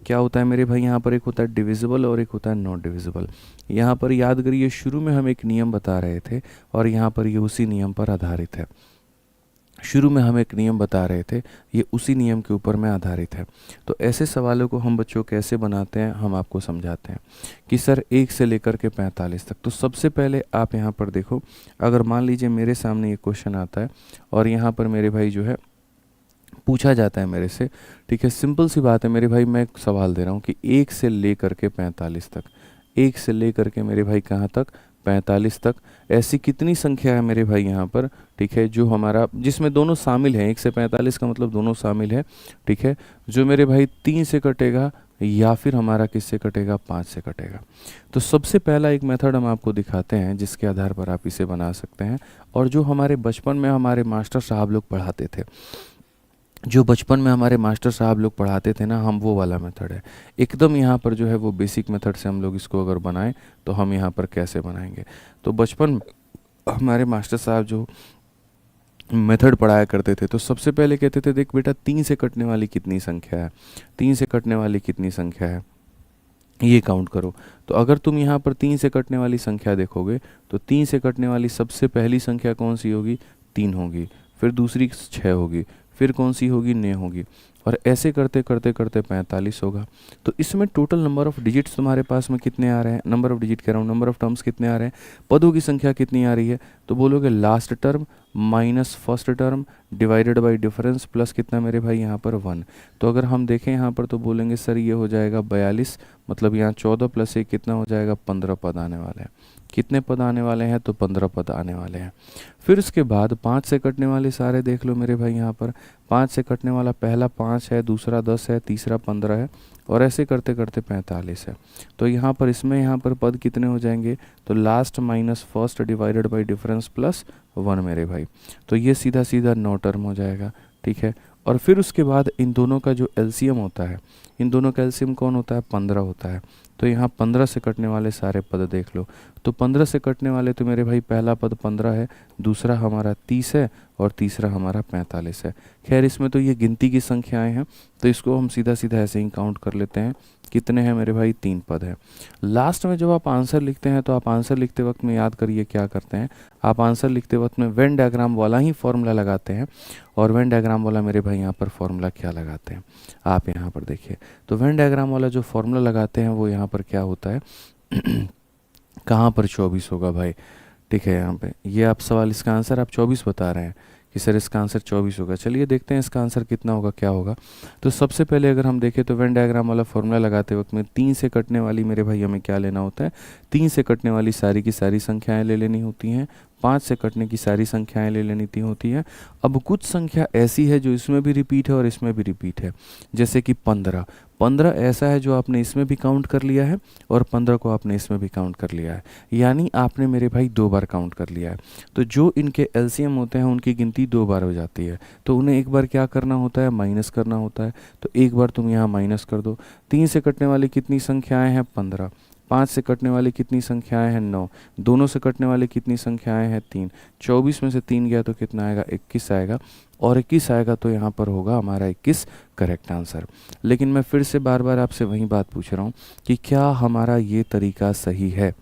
क्या होता है मेरे भाई यहाँ पर, एक होता है डिविजिबल और एक होता है नॉट डिविजिबल। यहाँ पर याद करिए, शुरू में हम एक नियम बता रहे थे और यहाँ पर ये उसी नियम पर आधारित है। शुरू में हम एक नियम बता रहे थे, ये उसी नियम के ऊपर में आधारित है। तो ऐसे सवालों को हम बच्चों कैसे बनाते हैं, हम आपको समझाते हैं कि सर 1 से लेकर के 45 तक। तो सबसे पहले आप यहाँ पर देखो, अगर मान लीजिए मेरे सामने ये क्वेश्चन आता है और यहाँ पर मेरे भाई जो है पूछा जाता है मेरे से, ठीक है, सिंपल सी बात है मेरे भाई, मैं एक सवाल दे रहा हूँ कि 1 से लेकर के 45 तक, 1 से लेकर के मेरे भाई कहाँ तक, 45 तक, ऐसी कितनी संख्या है मेरे भाई यहाँ पर, ठीक है, जो हमारा जिसमें दोनों शामिल हैं, 1 से 45 का मतलब दोनों शामिल है, ठीक है, जो मेरे भाई 3 से कटेगा या फिर हमारा किससे कटेगा, 5 से कटेगा। तो सबसे पहला एक मेथड हम आपको दिखाते हैं जिसके आधार पर आप इसे बना सकते हैं, और जो हमारे बचपन में हमारे मास्टर साहब लोग पढ़ाते थे, जो बचपन में हमारे मास्टर साहब लोग पढ़ाते थे ना, हम वो वाला मेथड है एकदम। यहाँ पर जो है वो बेसिक मेथड से हम लोग इसको अगर बनाएं तो हम यहाँ पर कैसे बनाएंगे। तो बचपन में हमारे मास्टर साहब जो मेथड पढ़ाया करते थे, तो सबसे पहले कहते थे, देख बेटा 3 से कटने वाली कितनी संख्या है, 3 से कटने वाली कितनी संख्या है, ये काउंट करो। तो अगर तुम यहाँ पर 3 से कटने वाली संख्या देखोगे तो 3 से कटने वाली सबसे पहली संख्या कौन सी होगी, 3 होगी, फिर दूसरी 6 होगी, फिर कौन सी होगी, 9 होगी, और ऐसे करते करते करते 45 होगा। तो इसमें टोटल नंबर ऑफ डिजिट्स तुम्हारे पास में कितने आ रहे हैं, नंबर ऑफ डिजिट कह रहा हूँ, नंबर ऑफ टर्म्स कितने आ रहे हैं, पदों की संख्या कितनी आ रही है। तो बोलोगे last term minus first term divided by difference plus कितना मेरे भाई यहाँ पर 1। तो अगर हम देखें यहाँ पर तो बोलेंगे सर ये हो जाएगा 42, मतलब यहाँ 14 प्लस 1 कितना हो जाएगा, 15 पद आने वाले हैं। कितने पद आने वाले हैं, तो 15 पद आने वाले हैं। फिर उसके बाद 5 से कटने वाले सारे देख लो मेरे भाई, यहाँ पर 5 से कटने वाला पहला 5 है, दूसरा 10 है, तीसरा 15 है, और ऐसे करते करते 45 है। तो यहाँ पर इसमें यहाँ पर पद कितने हो जाएंगे, तो last minus first divided by difference plus 1 मेरे भाई। तो ये सीधा सीधा 9 टर्म हो जाएगा, ठीक है। और फिर उसके बाद इन दोनों का जो एलसीएम होता है, इन दोनों का एलसीएम कौन होता है, 15 होता है। तो यहाँ 15 से कटने वाले सारे पद देख लो। तो 15 से कटने वाले तो मेरे भाई पहला पद 15 है, दूसरा हमारा 30 है, और तीसरा हमारा 45 है। खैर इसमें तो ये गिनती की संख्याएं हैं, तो इसको हम सीधा सीधा ऐसे ही काउंट कर लेते हैं। कितने हैं मेरे भाई, 3 पद हैं। लास्ट में जब आप आंसर लिखते हैं तो आप आंसर लिखते वक्त में याद करिए क्या करते हैं, आप आंसर लिखते वक्त में वेन डायग्राम वाला ही फॉर्मूला लगाते हैं। और वेन डायग्राम वाला मेरे भाई यहाँ पर फॉर्मूला क्या लगाते हैं, आप यहाँ पर देखिए। तो वेन डायग्राम वाला जो फॉर्मूला लगाते हैं वो यहाँ पर क्या होता है कहाँ पर 24 होगा भाई, ठीक है। यहाँ पे ये आप सवाल, इसका आंसर आप 24 बता रहे हैं कि सर इसका आंसर 24 होगा। चलिए देखते हैं इसका आंसर कितना होगा, क्या होगा। तो सबसे पहले अगर हम देखें तो वेन डायग्राम वाला फॉर्मूला लगाते वक्त में 3 से कटने वाली मेरे भाई हमें क्या लेना होता है, 3 से कटने वाली सारी की सारी संख्याएं ले लेनी होती हैं, 5 से कटने की सारी संख्याएं ले लेनी होती हैं। अब कुछ संख्या ऐसी है जो इसमें भी रिपीट है और इसमें भी रिपीट है, जैसे कि 15 ऐसा है जो आपने इसमें भी काउंट कर लिया है और 15 को आपने इसमें भी काउंट कर लिया है, यानी आपने मेरे भाई 2 बार काउंट कर लिया है। तो जो इनके एलसीएम होते हैं उनकी गिनती 2 बार हो जाती है, तो उन्हें एक बार क्या करना होता है, माइनस करना होता है। तो एक बार तुम यहाँ माइनस कर दो। 3 से कटने वाली कितनी संख्याएं हैं, 15। 5 से कटने वाली कितनी संख्याएं हैं, 9। दोनों से कटने वाली कितनी संख्याएं हैं, 3। 24 में से 3 गया तो कितना आएगा, 21 आएगा, और 21 आएगा तो यहाँ पर होगा हमारा 21 करेक्ट आंसर। लेकिन मैं फिर से बार बार आपसे वही बात पूछ रहा हूँ कि क्या हमारा ये तरीका सही है,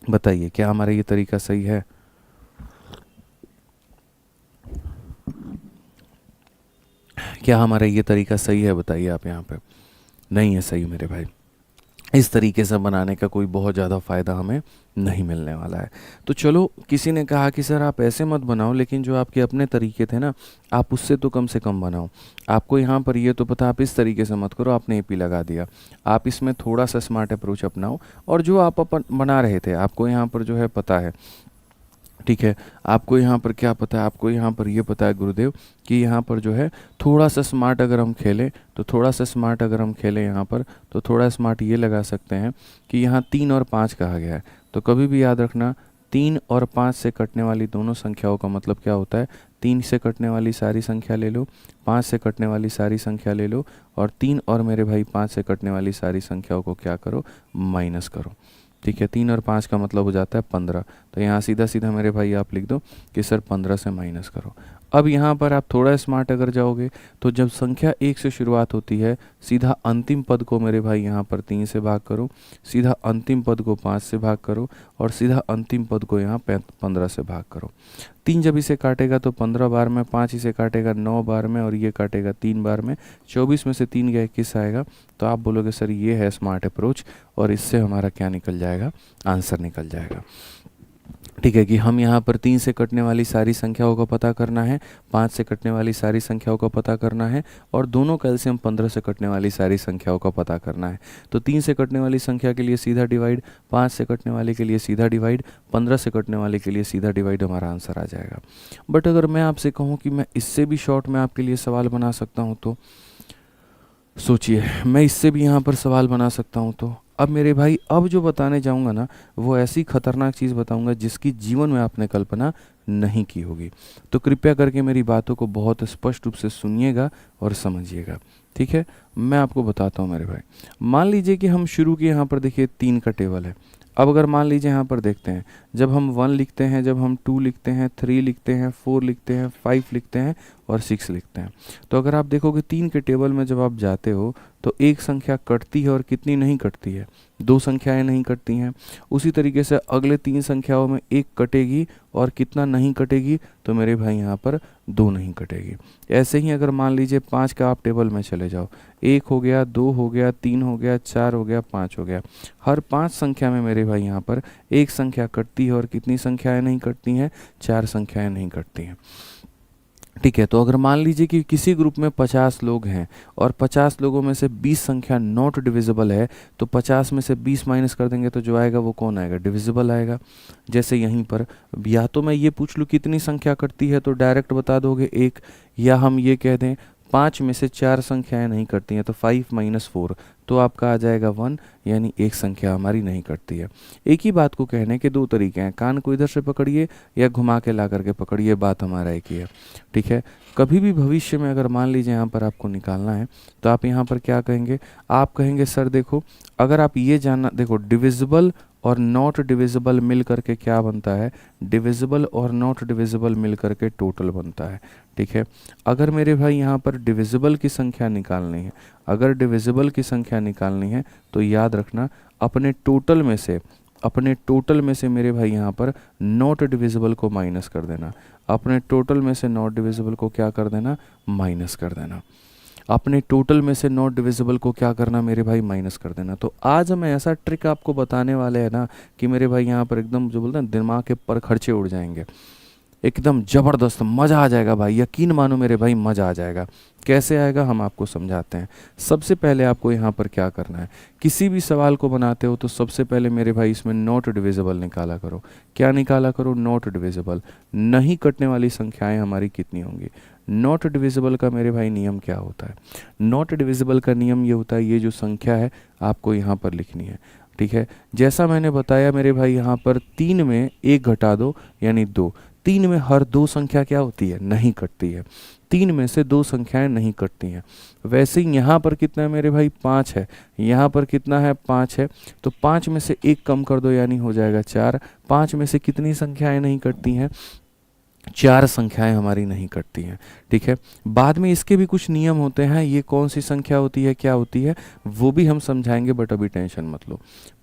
बताइए क्या हमारा ये तरीका सही है। क्या हमारा ये तरीका सही है, बताइए आप यहाँ पे। नहीं है सही मेरे भाई। इस तरीके से बनाने का कोई बहुत ज़्यादा फ़ायदा हमें नहीं मिलने वाला है। तो चलो, किसी ने कहा कि सर आप ऐसे मत बनाओ, लेकिन जो आपके अपने तरीके थे ना, आप उससे तो कम से कम बनाओ। आपको यहाँ पर ये तो पता, आप इस तरीके से मत करो, आपने एपी लगा दिया। आप इसमें थोड़ा सा स्मार्ट अप्रोच अपनाओ, और जो आप अपन बना रहे थे, आपको यहाँ पर जो है पता है, ठीक है, आपको यहाँ पर क्या पता है, आपको यहाँ पर ये पता है गुरुदेव कि यहाँ पर जो है थोड़ा सा स्मार्ट अगर हम खेलें, तो थोड़ा सा स्मार्ट अगर हम खेलें यहाँ पर, तो थोड़ा स्मार्ट ये लगा सकते हैं कि यहाँ 3 और 5 कहा गया है। तो कभी भी याद रखना, 3 और 5 से कटने वाली दोनों संख्याओं का मतलब क्या होता है, 3 से कटने वाली सारी संख्या ले लो, 5 से कटने वाली सारी संख्या ले लो, और 3 और मेरे भाई 5 से कटने वाली सारी संख्याओं को क्या करो, माइनस करो। ठीक है, 3 और 5 का मतलब हो जाता है 15। तो यहाँ सीधा सीधा मेरे भाई आप लिख दो कि सर 15 से माइनस करो। अब यहाँ पर आप थोड़ा स्मार्ट अगर जाओगे, तो जब संख्या 1 से शुरुआत होती है, सीधा अंतिम पद को मेरे भाई यहाँ पर 3 से भाग करो, सीधा अंतिम पद को 5 से भाग करो, और सीधा अंतिम पद को यहाँ 15 से भाग करो। 3 जब इसे काटेगा तो 15 बार में, 5 इसे काटेगा 9 बार में, और ये काटेगा 3 बार में। 24 में से 3 गया 21 आएगा। तो आप बोलोगे सर ये है स्मार्ट अप्रोच, और इससे हमारा क्या निकल जाएगा, आंसर निकल जाएगा। ठीक है, कि हम यहाँ पर 3 से कटने वाली सारी संख्याओं का पता करना है, 5 से कटने वाली सारी संख्याओं का पता करना है, और दोनों कैल्शियम 15 से कटने वाली सारी संख्याओं का पता करना है। तो 3 से कटने वाली संख्या के लिए सीधा डिवाइड, 5 से कटने वाले के लिए सीधा डिवाइड, 15 से कटने वाले के लिए सीधा डिवाइड, हमारा आंसर आ जाएगा। बट अगर मैं आपसे कहूँ कि मैं इससे भी शॉर्ट में आपके लिए सवाल बना सकता हूँ, तो सोचिए, मैं इससे भी यहाँ पर सवाल बना सकता हूँ। तो अब मेरे भाई, अब जो बताने जाऊँगा ना, वो ऐसी खतरनाक चीज़ बताऊँगा जिसकी जीवन में आपने कल्पना नहीं की होगी। तो कृपया करके मेरी बातों को बहुत स्पष्ट रूप से सुनिएगा और समझिएगा। ठीक है, मैं आपको बताता हूँ मेरे भाई। मान लीजिए कि हम शुरू के यहाँ पर देखिए 3 का टेबल है। अब अगर मान लीजिए यहाँ पर देखते हैं, जब हम 1 लिखते हैं, जब हम 2 लिखते हैं, 3 लिखते हैं, 4 लिखते हैं, 5 लिखते हैं, और 6 लिखते हैं, तो अगर आप देखोगे 3 के टेबल में जब आप जाते हो, तो एक संख्या कटती है और कितनी नहीं कटती है, 2 संख्याएं नहीं कटती हैं। उसी तरीके से अगले 3 संख्याओं में एक कटेगी, और कितना नहीं कटेगी, तो मेरे भाई यहाँ पर 2 नहीं कटेगी। ऐसे ही अगर मान लीजिए 5 का आप टेबल में चले जाओ, 1 हो गया, 2 हो गया, 3 हो गया, 4 हो गया, 5 हो गया। हर 5 संख्या में मेरे भाई यहाँ पर एक संख्या कटती है, और कितनी संख्याएं नहीं कटती हैं, 4 संख्याएं नहीं कटती हैं। ठीक है, तो अगर मान लीजिए कि किसी ग्रुप में 50 लोग हैं, और 50 लोगों में से 20 संख्या नॉट डिविजिबल है, तो 50 में से 20 माइनस कर देंगे तो जो आएगा वो कौन आएगा, डिविजिबल आएगा। जैसे यहीं पर या तो मैं ये पूछ लूँ कितनी संख्या कटती है, तो डायरेक्ट बता दोगे 1, या हम ये कह दें 5 में से 4 संख्याएं नहीं कटती हैं, तो 5 माइनस 4, तो आपका आ जाएगा 1, यानी एक संख्या हमारी नहीं कटती है। एक ही बात को कहने के 2 तरीके हैं, कान को इधर से पकड़िए या घुमा के ला करके पकड़िए, बात हमारा एक ही है। ठीक है, कभी भी भविष्य में अगर मान लीजिए यहाँ पर आपको निकालना है, तो आप यहाँ पर क्या कहेंगे, आप कहेंगे सर देखो, अगर आप ये जानना, देखो डिविजिबल और नॉट डिविजिबल मिल करके क्या बनता है, डिविजिबल और नॉट डिविजिबल मिल करके टोटल बनता है। ठीक है, अगर मेरे भाई यहाँ पर डिविजिबल की संख्या निकालनी है, अगर डिविजिबल की संख्या निकालनी है, तो याद रखना अपने टोटल में से मेरे भाई यहाँ पर नॉट डिविजिबल को माइनस कर देना, अपने टोटल में से नॉट डिविजिबल को क्या कर देना, माइनस कर देना, अपने टोटल में से नॉट डिविजिबल को क्या करना मेरे भाई, माइनस कर देना। तो आज हम ऐसा ट्रिक आपको बताने वाले हैं ना, कि मेरे भाई यहाँ पर एकदम जो बोलते हैं दिमाग के पर खर्चे उड़ जाएंगे, एकदम ज़बरदस्त मज़ा आ जाएगा भाई, यकीन मानो मेरे भाई मज़ा आ जाएगा। कैसे आएगा हम आपको समझाते हैं। सबसे पहले आपको यहाँ पर क्या करना है, किसी भी सवाल को बनाते हो तो सबसे पहले मेरे भाई इसमें नॉट डिविजिबल निकाला करो। क्या निकाला करो, नॉट डिविजिबल। नहीं कटने वाली संख्याएं हमारी कितनी होंगी। नॉट डिविजिबल का मेरे भाई नियम क्या होता है, नॉट डिविजिबल का नियम ये होता है, ये जो संख्या है आपको यहाँ पर लिखनी है। ठीक है, जैसा मैंने बताया मेरे भाई, यहाँ पर 3 में 1 घटा दो यानी 2। 3 में हर 2 संख्या क्या होती है, नहीं कटती है। 3 में से 2 संख्याएं नहीं कटती हैं। वैसे ही यहाँ पर कितना है मेरे भाई, 5 है, यहाँ पर कितना है, 5 है, तो 5 में से 1 कम कर दो यानी हो जाएगा 4। 5 में से कितनी संख्याएं नहीं कटती हैं, 4 संख्याएं हमारी नहीं कटती हैं। ठीक है, बाद में इसके भी कुछ नियम होते हैं, ये कौन सी संख्या होती है, क्या होती है, वो भी हम समझाएंगे, बट अभी टेंशन मत लो।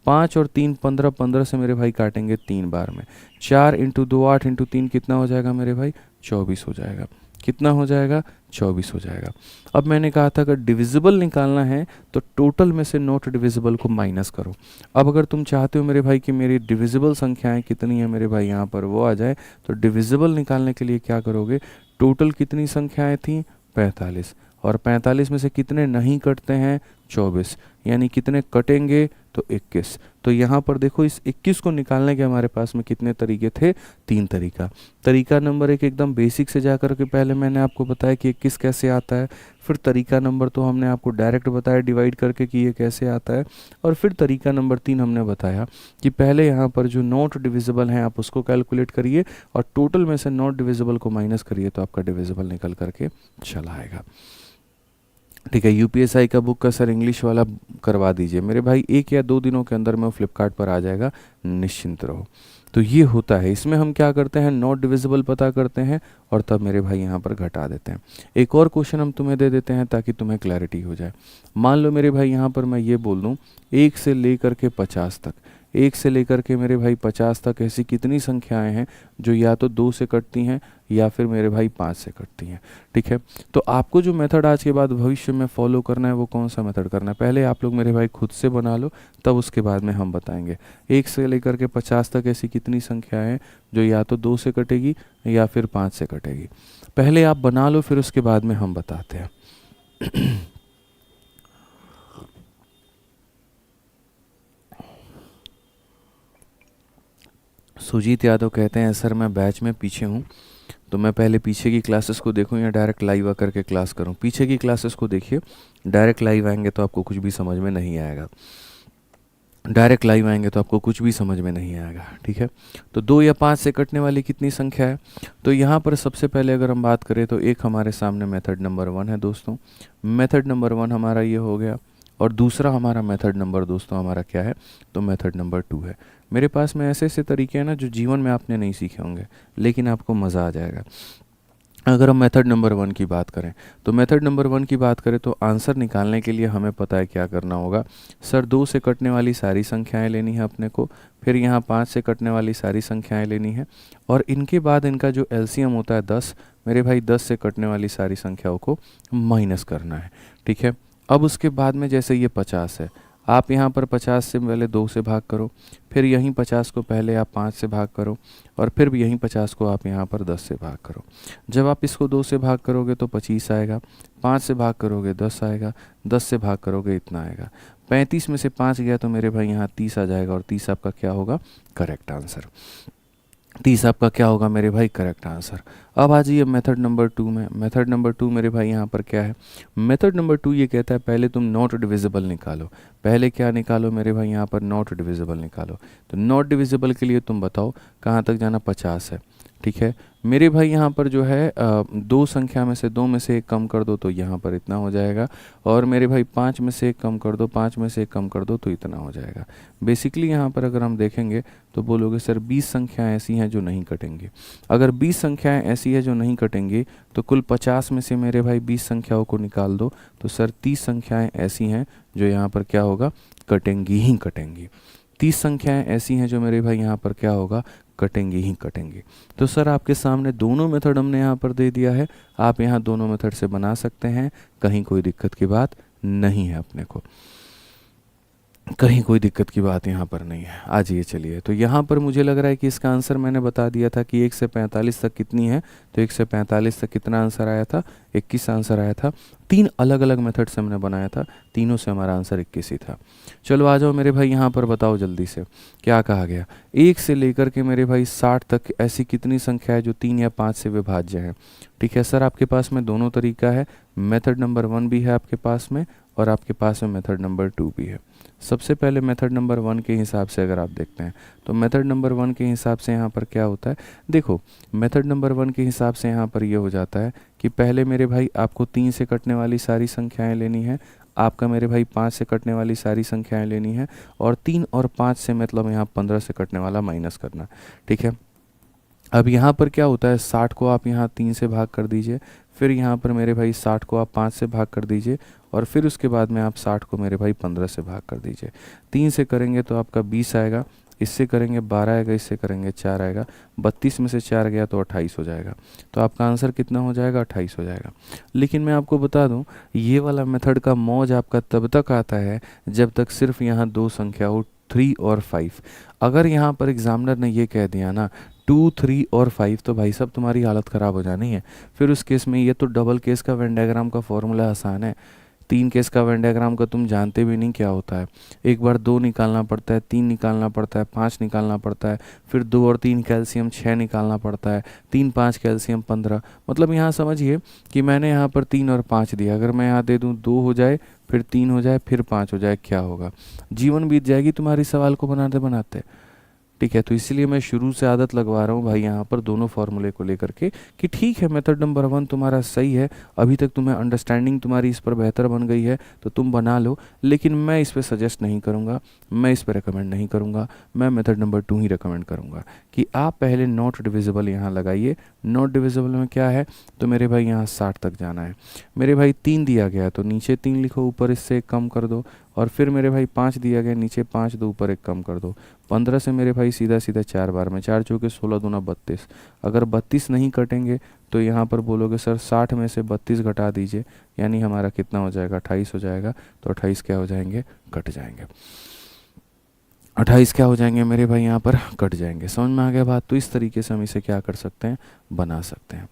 5 और 3 15, 15 से मेरे भाई काटेंगे 3 बार में। 4 इंटू 2 8 इंटू 3 कितना हो जाएगा मेरे भाई, 24 हो जाएगा। कितना हो जाएगा, 24 हो जाएगा। अब मैंने कहा था अगर डिविजिबल निकालना है तो टोटल में से नॉट डिविजिबल को माइनस करो। अब अगर तुम चाहते हो मेरे भाई कि मेरी डिविजिबल संख्याएं कितनी है मेरे भाई यहाँ पर वो आ जाए, तो डिविजिबल निकालने के लिए क्या करोगे, टोटल कितनी संख्याएं थी, 45, और 45 में से कितने नहीं कटते हैं, 24, यानी कितने कटेंगे, तो 21। तो यहाँ पर देखो इस 21 को निकालने के हमारे पास में कितने तरीके थे, 3 तरीका। तरीका नंबर 1 एकदम बेसिक से जाकर के पहले मैंने आपको बताया कि 21 कैसे आता है, फिर तरीका नंबर 2 हमने आपको डायरेक्ट बताया डिवाइड करके कि ये कैसे आता है, और फिर तरीका नंबर 3 हमने बताया कि पहले यहाँ पर जो नॉट डिविजिबल हैं आप उसको कैलकुलेट करिए और टोटल में से नॉट डिविजिबल को माइनस करिए तो आपका डिविजिबल निकल करके चला आएगा। ठीक है, यूपीएसआई का बुक का सर इंग्लिश वाला करवा दीजिए मेरे भाई, 1 या 2 दिनों के अंदर में फ्लिपकार्ट पर आ जाएगा, निश्चिंत रहो। तो ये होता है, इसमें हम क्या करते हैं, नॉट डिविजिबल पता करते हैं और तब मेरे भाई यहाँ पर घटा देते हैं। एक और क्वेश्चन हम तुम्हें दे देते हैं ताकि तुम्हें क्लैरिटी हो जाए। मान लो मेरे भाई यहाँ पर मैं ये बोल दूँ 1 से लेकर के 50 तक, 1 से लेकर के मेरे भाई 50 तक ऐसी कितनी संख्याएं हैं जो या तो 2 से कटती हैं या फिर मेरे भाई 5 से कटती हैं। ठीक है, तो आपको जो मेथड आज के बाद भविष्य में फॉलो करना है वो कौन सा मेथड करना है, पहले आप लोग मेरे भाई खुद से बना लो, तब उसके बाद में हम बताएंगे 1 से लेकर के 50 तक ऐसी कितनी संख्याएं हैं जो या तो 2 से कटेगी या फिर 5 से कटेगी। पहले आप बना लो, फिर उसके बाद में हम बताते हैं। सुजीत यादव कहते हैं सर मैं बैच में पीछे हूँ, तो मैं पहले पीछे की क्लासेस को देखूं या डायरेक्ट लाइव आकर के क्लास करूं। पीछे की क्लासेस को देखिए, डायरेक्ट लाइव आएंगे तो आपको कुछ भी समझ में नहीं आएगा, डायरेक्ट लाइव आएंगे तो आपको कुछ भी समझ में नहीं आएगा। ठीक है, तो 2 या 5 से कटने वाली कितनी संख्या है, तो यहाँ पर सबसे पहले अगर हम बात करें तो एक हमारे सामने मेथड नंबर 1 है दोस्तों, मेथड नंबर 1 हमारा ये हो गया, और दूसरा हमारा मेथड नंबर दोस्तों हमारा क्या है, तो मेथड नंबर 2 है। मेरे पास में ऐसे ऐसे तरीके हैं ना जो जीवन में आपने नहीं सीखे होंगे, लेकिन आपको मज़ा आ जाएगा। अगर हम मेथड नंबर 1 की बात करें, तो मेथड नंबर 1 की बात करें तो आंसर निकालने के लिए हमें पता है क्या करना होगा, सर 2 से कटने वाली सारी संख्याएं लेनी है अपने को, फिर यहाँ 5 से कटने वाली सारी संख्याएं लेनी है, और इनके बाद इनका जो एलसीएम होता है 10, मेरे भाई 10 से कटने वाली सारी संख्याओं को माइनस करना है। ठीक है, अब उसके बाद में जैसे ये 50 है, आप यहाँ पर 50 से पहले 2 से भाग करो, फिर यहीं 50 को पहले आप 5 से भाग करो, और फिर भी यहीं 50 को आप यहाँ पर 10 से भाग करो। जब आप इसको 2 से भाग करोगे तो 25 आएगा, 5 से भाग करोगे 10 आएगा, 10 से भाग करोगे इतना आएगा, 35 में से 5 गया तो मेरे भाई यहाँ 30 आ जाएगा, और 30 आपका क्या होगा, करेक्ट आंसर। 30 आपका क्या होगा मेरे भाई, करेक्ट आंसर। अब आ जाइए मेथड नंबर 2 में। मेथड नंबर 2 मेरे भाई यहाँ पर क्या है, मेथड नंबर 2 ये कहता है पहले तुम नॉट डिविजिबल निकालो। पहले क्या निकालो मेरे भाई, यहाँ पर नॉट डिविजिबल निकालो। तो नॉट डिविजिबल के लिए तुम बताओ कहाँ तक जाना, 50 है। ठीक है मेरे भाई, यहाँ पर जो है 2 संख्या में से 2 में से 1 कम कर दो तो यहाँ पर इतना हो जाएगा, और मेरे भाई 5 में से 1 कम कर दो, 5 में से 1 कम कर दो तो इतना हो जाएगा। बेसिकली यहाँ पर अगर हम देखेंगे तो बोलोगे सर 20 संख्याएं ऐसी हैं जो नहीं कटेंगी। अगर 20 संख्याएं ऐसी है जो नहीं कटेंगी तो कुल 50 में से मेरे भाई 20 संख्याओं को निकाल दो, तो सर 30 संख्याएँ ऐसी हैं जो यहाँ पर क्या होगा, कटेंगी ही कटेंगी। 30 संख्याएं ऐसी हैं जो मेरे भाई यहाँ पर क्या होगा, कटेंगी ही कटेंगी। तो सर आपके सामने दोनों मेथड हमने यहाँ पर दे दिया है, आप यहाँ दोनों मेथड से बना सकते हैं, कहीं कोई दिक्कत की बात नहीं है अपने को, कहीं कोई दिक्कत की बात यहाँ पर नहीं है। आ जाइए चलिए, तो यहाँ पर मुझे लग रहा है कि इसका आंसर मैंने बता दिया था कि 1 से 45 तक कितनी है, तो 1 से 45 तक कितना आंसर आया था, 21 आंसर आया था। 3 अलग अलग मेथड से हमने बनाया था, तीनों से हमारा आंसर 21 ही था। चलो आ जाओ मेरे भाई, यहाँ पर बताओ जल्दी से क्या कहा गया। 1 से लेकर के मेरे भाई 60 तक ऐसी कितनी संख्या है जो 3 या 5 से विभाज्य है। ठीक है सर, आपके पास में दोनों तरीका है, मेथड नंबर 1 भी है आपके पास में, और आपके पास में मेथड नंबर 2 भी है। सबसे पहले मेथड नंबर 1 के हिसाब से अगर आप देखते हैं तो मेथड नंबर 1 के हिसाब से यहाँ पर क्या होता है, देखो मेथड नंबर 1 के हिसाब से यहाँ पर ये हो जाता है कि पहले मेरे भाई आपको 3 से कटने वाली सारी संख्याएं लेनी है, आपका मेरे भाई 5 से कटने वाली सारी संख्याएं लेनी है, और 3 और 5 से मतलब यहाँ 15 से कटने वाला माइनस करना। ठीक है, अब यहाँ पर क्या होता है, 60 को आप यहाँ 3 से भाग कर दीजिए, फिर यहाँ पर मेरे भाई 60 को आप 5 से भाग कर दीजिए, और फिर उसके बाद में आप 60 को मेरे भाई 15 से भाग कर दीजिए। 3 से करेंगे तो आपका 20 आएगा, इससे करेंगे 12 आएगा, इससे करेंगे 4 आएगा, 32 में से 4 गया तो 28 हो जाएगा। तो आपका आंसर कितना हो जाएगा? 28 हो जाएगा। लेकिन मैं आपको बता दूं, ये वाला मेथड का मौज आपका तब तक आता है जब तक सिर्फ यहाँ दो संख्या हो, 3 और 5। अगर यहाँ पर एग्जामिनर ने ये कह दिया ना 2, 3 और 5, तो भाई साहब तुम्हारी हालत ख़राब हो जानी है। फिर उस केस में ये तो डबल केस का वेन डायग्राम का फॉर्मूला आसान है, 3 केस का वेन डायग्राम का तुम जानते भी नहीं क्या होता है। एक बार 2 निकालना पड़ता है, 3 निकालना पड़ता है, 5 निकालना पड़ता है, फिर 2 और 3 कैल्शियम 6 निकालना पड़ता है, 3 5 कैल्शियम 15। मतलब यहाँ समझिए कि मैंने यहाँ पर 3 और 5 दिया, अगर मैं यहाँ दे दूँ 2 हो जाए, फिर 3 हो जाए, फिर 5 हो जाए, क्या होगा? जीवन बीत जाएगी तुम्हारी सवाल को बनाते बनाते। ठीक है, तो इसलिए मैं शुरू से आदत लगवा रहा हूँ भाई यहाँ पर दोनों फार्मूले को लेकर के कि ठीक है मेथड नंबर 1 तुम्हारा सही है, अभी तक तुम्हें अंडरस्टैंडिंग तुम्हारी इस पर बेहतर बन गई है तो तुम बना लो, लेकिन मैं इस पर सजेस्ट नहीं करूँगा, मैं इस पर रिकमेंड नहीं करूँगा, मैं मेथड नंबर 2 ही रिकमेंड करूँगा कि आप पहले नॉट डिविजिबल यहाँ लगाइए। नॉट डिविजिबल में क्या है? तो मेरे भाई यहाँ 60 तक जाना है। मेरे भाई 3 दिया गया तो नीचे 3 लिखो, ऊपर इससे 1 कम कर दो, और फिर मेरे भाई 5 दिया गया, नीचे 5 दो, ऊपर 1 कम कर दो। 15 से मेरे भाई सीधा सीधा 4 बार में, 4 चौके 16 दूना 32। अगर 32 नहीं कटेंगे तो यहाँ पर बोलोगे सर 60 में से 32 घटा दीजिए, यानी हमारा कितना हो जाएगा? 28 हो जाएगा। तो 28 क्या हो जाएंगे? कट जाएंगे। 28 क्या हो जाएंगे मेरे भाई? यहाँ पर कट जाएंगे। समझ में आ गया बात? तो इस तरीके से हम इसे क्या कर सकते हैं? बना सकते हैं।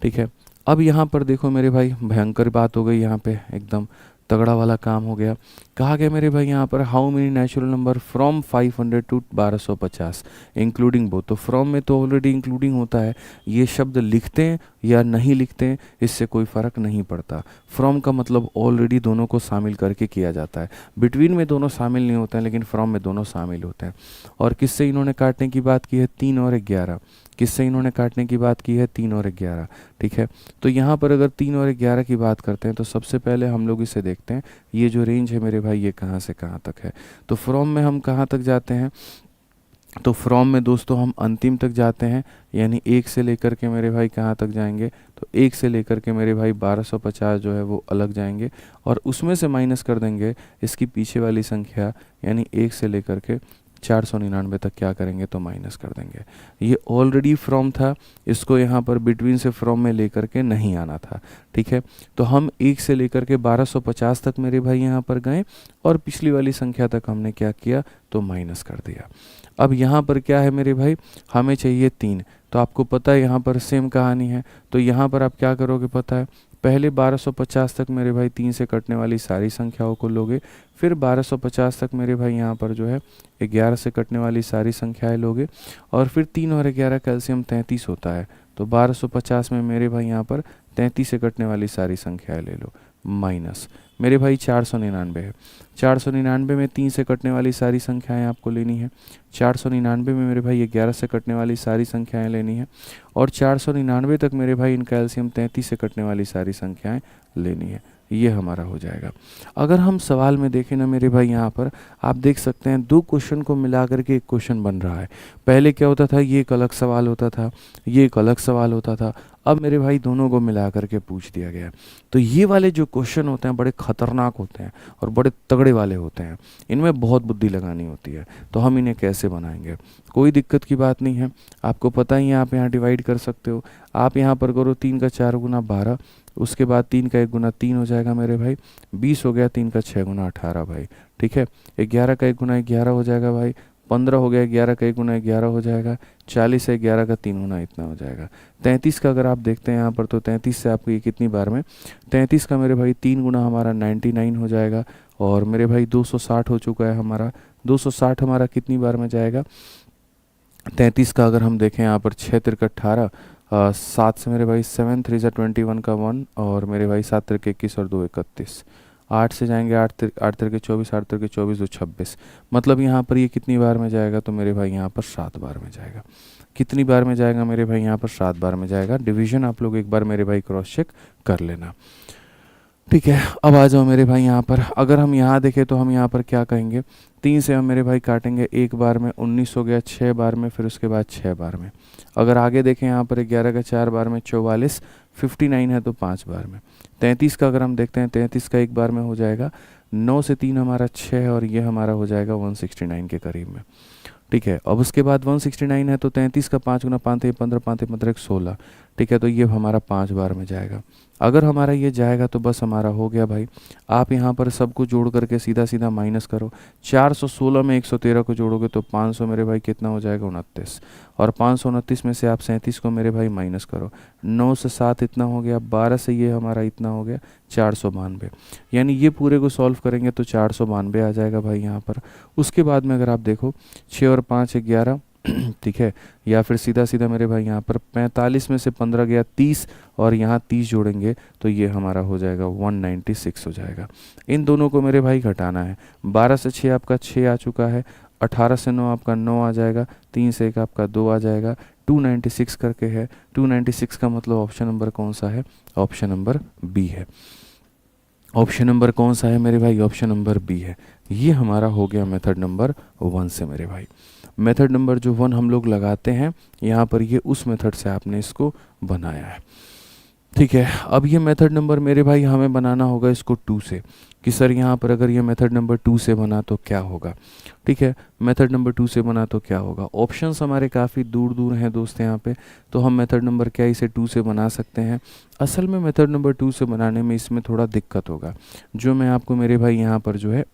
ठीक है, अब यहाँ पर देखो मेरे भाई, भयंकर बात हो गई यहाँ पे, एकदम तगड़ा वाला काम हो गया। कहा गया मेरे भाई यहाँ पर how many natural number from 500 to 1250 including both. तो फ्रॉम में तो ऑलरेडी इंक्लूडिंग होता है, ये शब्द लिखते हैं या नहीं लिखते हैं इससे कोई फ़र्क नहीं पड़ता। फ्रॉम का मतलब ऑलरेडी दोनों को शामिल करके किया जाता है, बिटवीन में दोनों शामिल नहीं होते हैं, लेकिन फ्रॉम में दोनों शामिल होते हैं। और किससे इन्होंने काटने की बात की है? 3 और 11। किससे इन्होंने काटने की बात की है? 3 और 11। ठीक है, तो यहाँ पर अगर 3 और 11 की बात करते हैं तो सबसे पहले हम लोग इसे देखते हैं, ये जो रेंज है मेरे भाई ये कहाँ से कहाँ तक है। तो फ्रॉम में हम कहाँ तक जाते हैं? तो फ्रॉम में दोस्तों हम अंतिम तक जाते हैं, यानी 1 से लेकर के मेरे भाई कहाँ तक जाएंगे? तो 1 से लेकर के मेरे भाई 1250 जो है वो अलग जाएंगे, और उसमें से माइनस कर देंगे इसकी पीछे वाली संख्या, यानी 1 से लेकर के 499 तक क्या करेंगे? तो माइनस कर देंगे। ये ऑलरेडी फ्रॉम था, इसको यहाँ पर बिटवीन से फ्रॉम में लेकर के नहीं आना था। ठीक है, तो हम 1 से लेकर के 1250 तक मेरे भाई यहाँ पर गए, और पिछली वाली संख्या तक हमने क्या किया? तो माइनस कर दिया। अब यहाँ पर क्या है मेरे भाई? हमें चाहिए 3। तो आपको पता है यहाँ पर सेम कहानी है, तो यहाँ पर आप क्या करोगे पता है? पहले 1250 तक मेरे भाई 3 से कटने वाली सारी संख्याओं को लोगे, फिर 1250 तक मेरे भाई यहाँ पर जो है 11 से कटने वाली सारी संख्याएं लोगे, और फिर 3 और 11 कैल्शियम 33 होता है, तो 1250 में मेरे भाई यहाँ पर 33 से कटने वाली सारी संख्याएं ले लो, माइनस मेरे भाई 499 है। 499 में 3 से कटने वाली सारी संख्याएं आपको लेनी है। 499 में मेरे भाई 11 से कटने वाली सारी संख्याएं लेनी है, और 499 तक मेरे भाई इन कैल्शियम 33 से कटने वाली सारी संख्याएं लेनी है। ये हमारा हो जाएगा। अगर हम सवाल में देखें ना मेरे भाई, यहाँ पर आप देख सकते हैं 2 क्वेश्चन को मिला करके एक क्वेश्चन बन रहा है। पहले क्या होता था? ये एक अलग सवाल होता था, ये एक अलग सवाल होता था, अब मेरे भाई दोनों को मिला करके पूछ दिया गया। तो ये वाले जो क्वेश्चन होते हैं बड़े खतरनाक होते हैं और बड़े तगड़े वाले होते हैं, इनमें बहुत बुद्धि लगानी होती है। तो हम इन्हें कैसे बनाएंगे? कोई दिक्कत की बात नहीं है, आपको पता ही है, आप यहाँ डिवाइड कर सकते हो। आप यहाँ पर करो 3 का 4 गुना 12, उसके बाद 3 का 1 गुना 3 हो जाएगा मेरे भाई, 20 हो गया, 3 का 6 गुना 18 भाई। ठीक है, 11 का 1 गुना 11 हो जाएगा भाई, 15 हो गया, 11 का 1 गुना 11 हो जाएगा, 40 है, 11 का 3 गुना इतना हो जाएगा। 33 का अगर आप देखते हैं यहाँ पर, तो 33 से आपको ये कितनी बार में? 33 का मेरे भाई 3 गुना हमारा 99 हो जाएगा, और मेरे भाई 260 हो चुका है हमारा। 260 हमारा कितनी बार में जाएगा? 33 का अगर हम देखें यहाँ पर 6 तिरक 18, 7 से मेरे भाई 7 3 21 का 1, और मेरे भाई 7 तिरक 21 और 2 31। 8 से जाएंगे 8 तिरके 24, 8 तिरके 24, 2 26। मतलब यहाँ पर ये कितनी बार में जाएगा? तो मेरे भाई यहाँ पर 7 बार में जाएगा। कितनी बार में जाएगा मेरे भाई? यहाँ पर 7 बार में जाएगा। डिवीजन आप लोग एक बार मेरे भाई क्रॉस चेक कर लेना। ठीक है, अब आ जाओ मेरे भाई यहाँ पर। अगर हम यहाँ देखें तो हम यहाँ पर क्या कहेंगे? 3 से हम मेरे भाई काटेंगे 1 बार में, 19 हो गया, 6 बार में, फिर उसके बाद 6 बार में। अगर आगे देखें यहाँ पर 11 का 4 बार में 44, 59 है तो 5 बार में। 33 का अगर हम देखते हैं, 33 का 1 बार में हो जाएगा, 9 से 3 हमारा 6 है, और ये हमारा हो जाएगा 169 के करीब में। ठीक है। अब उसके बाद 169 है, तो 33 का 5 गुना 5 15 5 15 16, ठीक है। तो ये हमारा 5 बार में जाएगा। अगर हमारा ये जाएगा तो बस हमारा हो गया भाई। आप यहाँ पर सबको जोड़ करके सीधा सीधा माइनस करो। 416 में 113 को जोड़ोगे तो 500 मेरे भाई कितना हो जाएगा, 29। और 529 में से आप 37 को मेरे भाई माइनस करो। 9 से 7 इतना हो गया, 12 से ये हमारा इतना हो गया 492। यानी ये पूरे को सॉल्व करेंगे तो 492 आ जाएगा भाई यहाँ पर। उसके बाद में अगर आप देखो 6 और 5 11, ठीक है। या फिर सीधा सीधा मेरे भाई यहाँ पर 45 में से 15 गया 30, और यहाँ 30 जोड़ेंगे तो ये हमारा हो जाएगा 196 हो जाएगा। इन दोनों को मेरे भाई घटाना है। 12 से 6 आपका 6 आ चुका है, 18 से 9 आपका 9 आ जाएगा, 3 से 1 आपका 2 आ जाएगा, 296 करके है। 296 का मतलब ऑप्शन नंबर कौन सा है, ऑप्शन नंबर बी है। ऑप्शन नंबर कौन सा है मेरे भाई, ऑप्शन नंबर बी है। ये हमारा हो गया मेथड नंबर 1 से मेरे भाई। मेथड नंबर जो 1 हम लोग लगाते हैं यहाँ पर, ये उस मेथड से आपने इसको बनाया है, ठीक है। अब ये मेथड नंबर मेरे भाई हमें बनाना होगा इसको 2 से, कि सर यहाँ पर अगर ये मेथड नंबर 2 से बना तो क्या होगा, ठीक है। मेथड नंबर 2 से बना तो क्या होगा। ऑप्शंस हमारे काफ़ी दूर दूर हैं दोस्त यहाँ पे, तो हम मेथड नंबर क्या इसे 2 से बना सकते हैं। असल में मेथड नंबर 2 से बनाने में इसमें थोड़ा दिक्कत होगा, जो मैं आपको मेरे भाई यहाँ पर जो है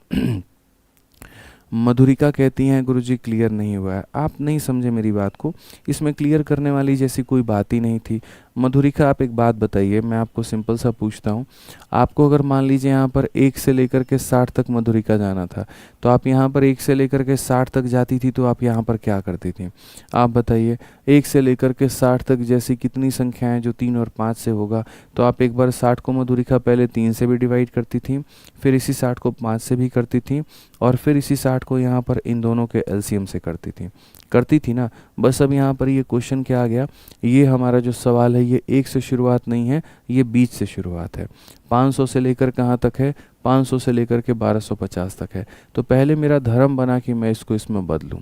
मधुरिका कहती हैं गुरुजी क्लियर नहीं हुआ है। आप नहीं समझे मेरी बात को, इसमें क्लियर करने वाली जैसी कोई बात ही नहीं थी। मधुरिका आप एक बात बताइए, मैं आपको सिंपल सा पूछता हूँ, आपको अगर मान लीजिए यहाँ पर 1 से लेकर के 60 तक मधुरिका जाना था, तो आप यहाँ पर 1 से लेकर के 60 तक जाती थी तो आप यहाँ पर क्या करती थी, आप बताइए। 1 से लेकर के 60 तक जैसी कितनी संख्याएं जो 3 और 5 से होगा, तो आप एक बार 60 को मधुरिका पहले 3 से भी डिवाइड करती थी, फिर इसी 60 को 5 से भी करती थी, और फिर इसी 60 को यहाँ पर इन दोनों के एलसीएम से करती थी ना। बस अब यहाँ पर ये क्वेश्चन क्या आ गया, ये हमारा जो सवाल है ये 1 से शुरुआत नहीं है, ये 20 से शुरुआत है। 500 से लेकर कहाँ तक है, 500 से लेकर के 1250 तक है। तो पहले मेरा धर्म बना कि मैं इसको इसमें बदलूं,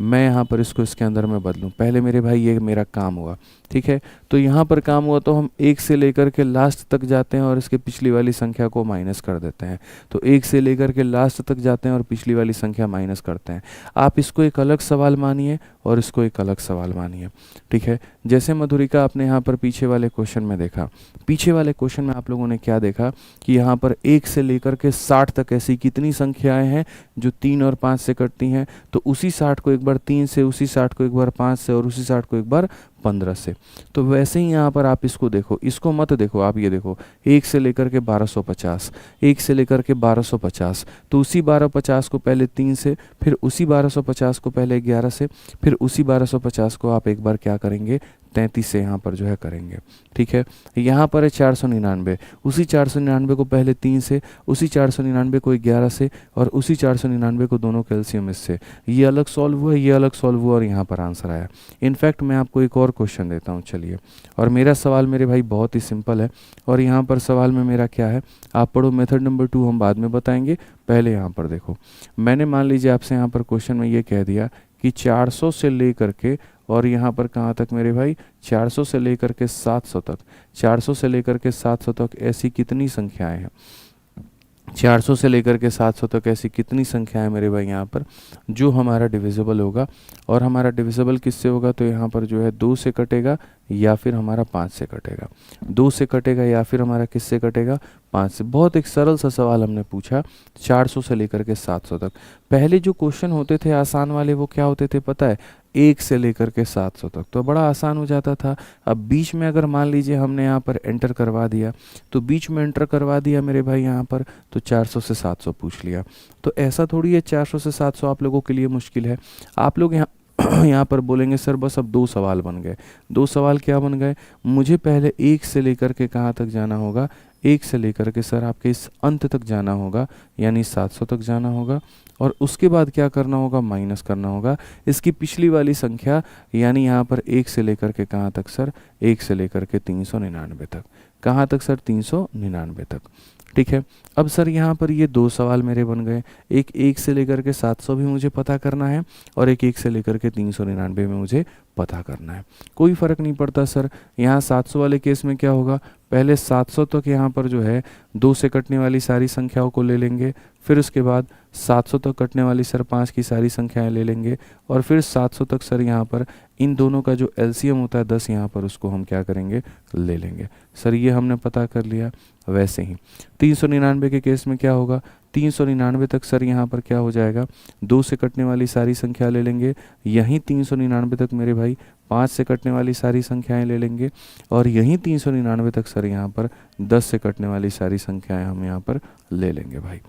मैं यहाँ पर इसको इसके अंदर में बदलूं। पहले मेरे भाई ये मेरा काम हुआ, ठीक है। तो यहाँ पर काम हुआ तो हम 1 से लेकर के लास्ट तक जाते हैं और इसके पिछली वाली संख्या को माइनस कर देते हैं। तो 1 से लेकर के लास्ट तक जाते हैं और पिछली वाली संख्या माइनस करते हैं। आप इसको एक अलग सवाल मानिए और इसको एक अलग सवाल मानिए, ठीक है। जैसे मधुरिका आपने यहाँ पर पीछे वाले क्वेश्चन में देखा, पीछे वाले क्वेश्चन में आप लोगों ने क्या देखा कि यहाँ पर 1 से लेकर के 60 तक ऐसी कितनी संख्याएं हैं जो 3 और 5 से कटती हैं। तो उसी 60 को एक बार 3 से, उसी 60 को एक बार 5 से, और उसी 60 को एक बार 15 से। तो वैसे ही यहाँ पर आप इसको देखो, इसको मत देखो, आप ये देखो 1 से लेकर के 1250, 1 से लेकर के 1250, तो उसी 1250 को पहले 3 से, फिर उसी 1250 को पहले 11 से, फिर उसी 1250 को आप एक बार क्या करेंगे, 33 से यहाँ पर जो है करेंगे, ठीक है। यहाँ पर है 499, उसी 499 को पहले 3 से, उसी 499 को 11 से, और उसी 499 को दोनों कैल्शियम इससे। ये अलग सॉल्व हुआ, ये अलग सॉल्व हुआ, और यहाँ पर आंसर आया। इनफैक्ट मैं आपको एक और क्वेश्चन देता हूँ, चलिए। और मेरा सवाल मेरे भाई बहुत ही सिंपल है, और यहाँ पर सवाल में मेरा क्या है, आप पढ़ो। मेथड नंबर 2 हम बाद में बताएंगे, पहले यहाँ पर देखो। मैंने मान लीजिए आपसे यहाँ पर क्वेश्चन में ये कह दिया कि 400 से लेकर के, और यहाँ पर कहाँ तक मेरे भाई, 400 से लेकर के 700 तक, 400 से लेकर के 700 तक ऐसी कितनी संख्याएं हैं, 400 से लेकर के 700 तक ऐसी कितनी संख्या है मेरे भाई यहाँ पर जो हमारा डिविजिबल होगा। और हमारा डिविजिबल किससे होगा, तो यहाँ पर जो है 2 से कटेगा या फिर हमारा 5 से कटेगा, 2 से कटेगा या फिर हमारा किससे कटेगा, 5 से। बहुत एक सरल सा सवाल हमने पूछा, 400 से लेकर के 700 तक। पहले जो क्वेश्चन होते थे आसान वाले, वो क्या होते थे पता है, 1 से लेकर के 700 तक, तो बड़ा आसान हो जाता था। अब बीच में अगर मान लीजिए हमने यहाँ पर एंटर करवा दिया, तो बीच में एंटर करवा दिया मेरे भाई यहाँ पर, तो 400 से 700 पूछ लिया। तो ऐसा थोड़ी है 400 से 700 आप लोगों के लिए मुश्किल है। आप लोग यहाँ यहाँ पर बोलेंगे सर बस अब 2 सवाल बन गए। 2 सवाल क्या बन गए, मुझे पहले 1 से लेकर के कहाँ तक जाना होगा, 1 से लेकर के सर आपके इस अंत तक जाना होगा, यानी 700 तक जाना होगा। और उसके बाद क्या करना होगा, माइनस करना होगा इसकी पिछली वाली संख्या, यानी यहाँ पर 1 से लेकर के कहाँ तक सर, 1 से लेकर के 399 तक। कहाँ तक सर, 399 तक, ठीक है। अब सर यहाँ पर ये दो सवाल मेरे बन गए, एक 1 से लेकर के 700 भी मुझे पता करना है और एक 1 से लेकर के 399 में मुझे पता करना है। कोई फ़र्क नहीं पड़ता सर, यहाँ 700 वाले केस में क्या होगा, पहले 700 तक यहाँ पर जो है 2 से कटने वाली सारी संख्याओं को ले लेंगे, फिर उसके बाद 700 तक कटने वाली सर 5 की सारी संख्याएं ले लेंगे और फिर 700 तक सर यहाँ पर इन दोनों का जो एलसीएम होता है 10, यहाँ पर उसको हम क्या करेंगे, ले लेंगे। सर ये हमने पता कर लिया। वैसे ही 399 के केस में क्या होगा, 399 तक सर यहाँ पर क्या हो जाएगा, 2 से कटने वाली सारी संख्या ले लेंगे, यहीं 399 तक मेरे भाई 5 से कटने वाली सारी संख्याएं ले लेंगे और यहीं 399 तक सर यहाँ पर 10 से कटने वाली सारी संख्याएं हम यहाँ पर ले लेंगे भाई।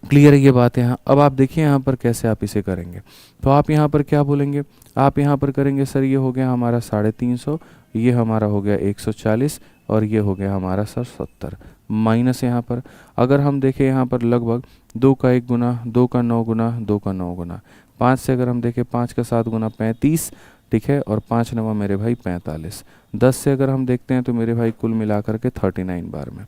क्लियर है ये बात यहाँ। अब आप देखिए यहाँ पर कैसे आप इसे करेंगे, तो आप यहाँ पर क्या बोलेंगे, आप यहाँ पर करेंगे सर ये हो गया हमारा 350, ये हमारा हो गया 140 और ये हो गया हमारा सर 70 माइनस यहाँ पर अगर हम देखें यहाँ पर लगभग 2 का 1 गुना, 2 का 9 गुना, 2 का 9 गुना, 5 से अगर हम देखें 5 का 7 गुना 35, ठीक है, और 5 नवा मेरे भाई 45, 10 से अगर हम देखते हैं तो मेरे भाई कुल मिलाकर के 39 बार में,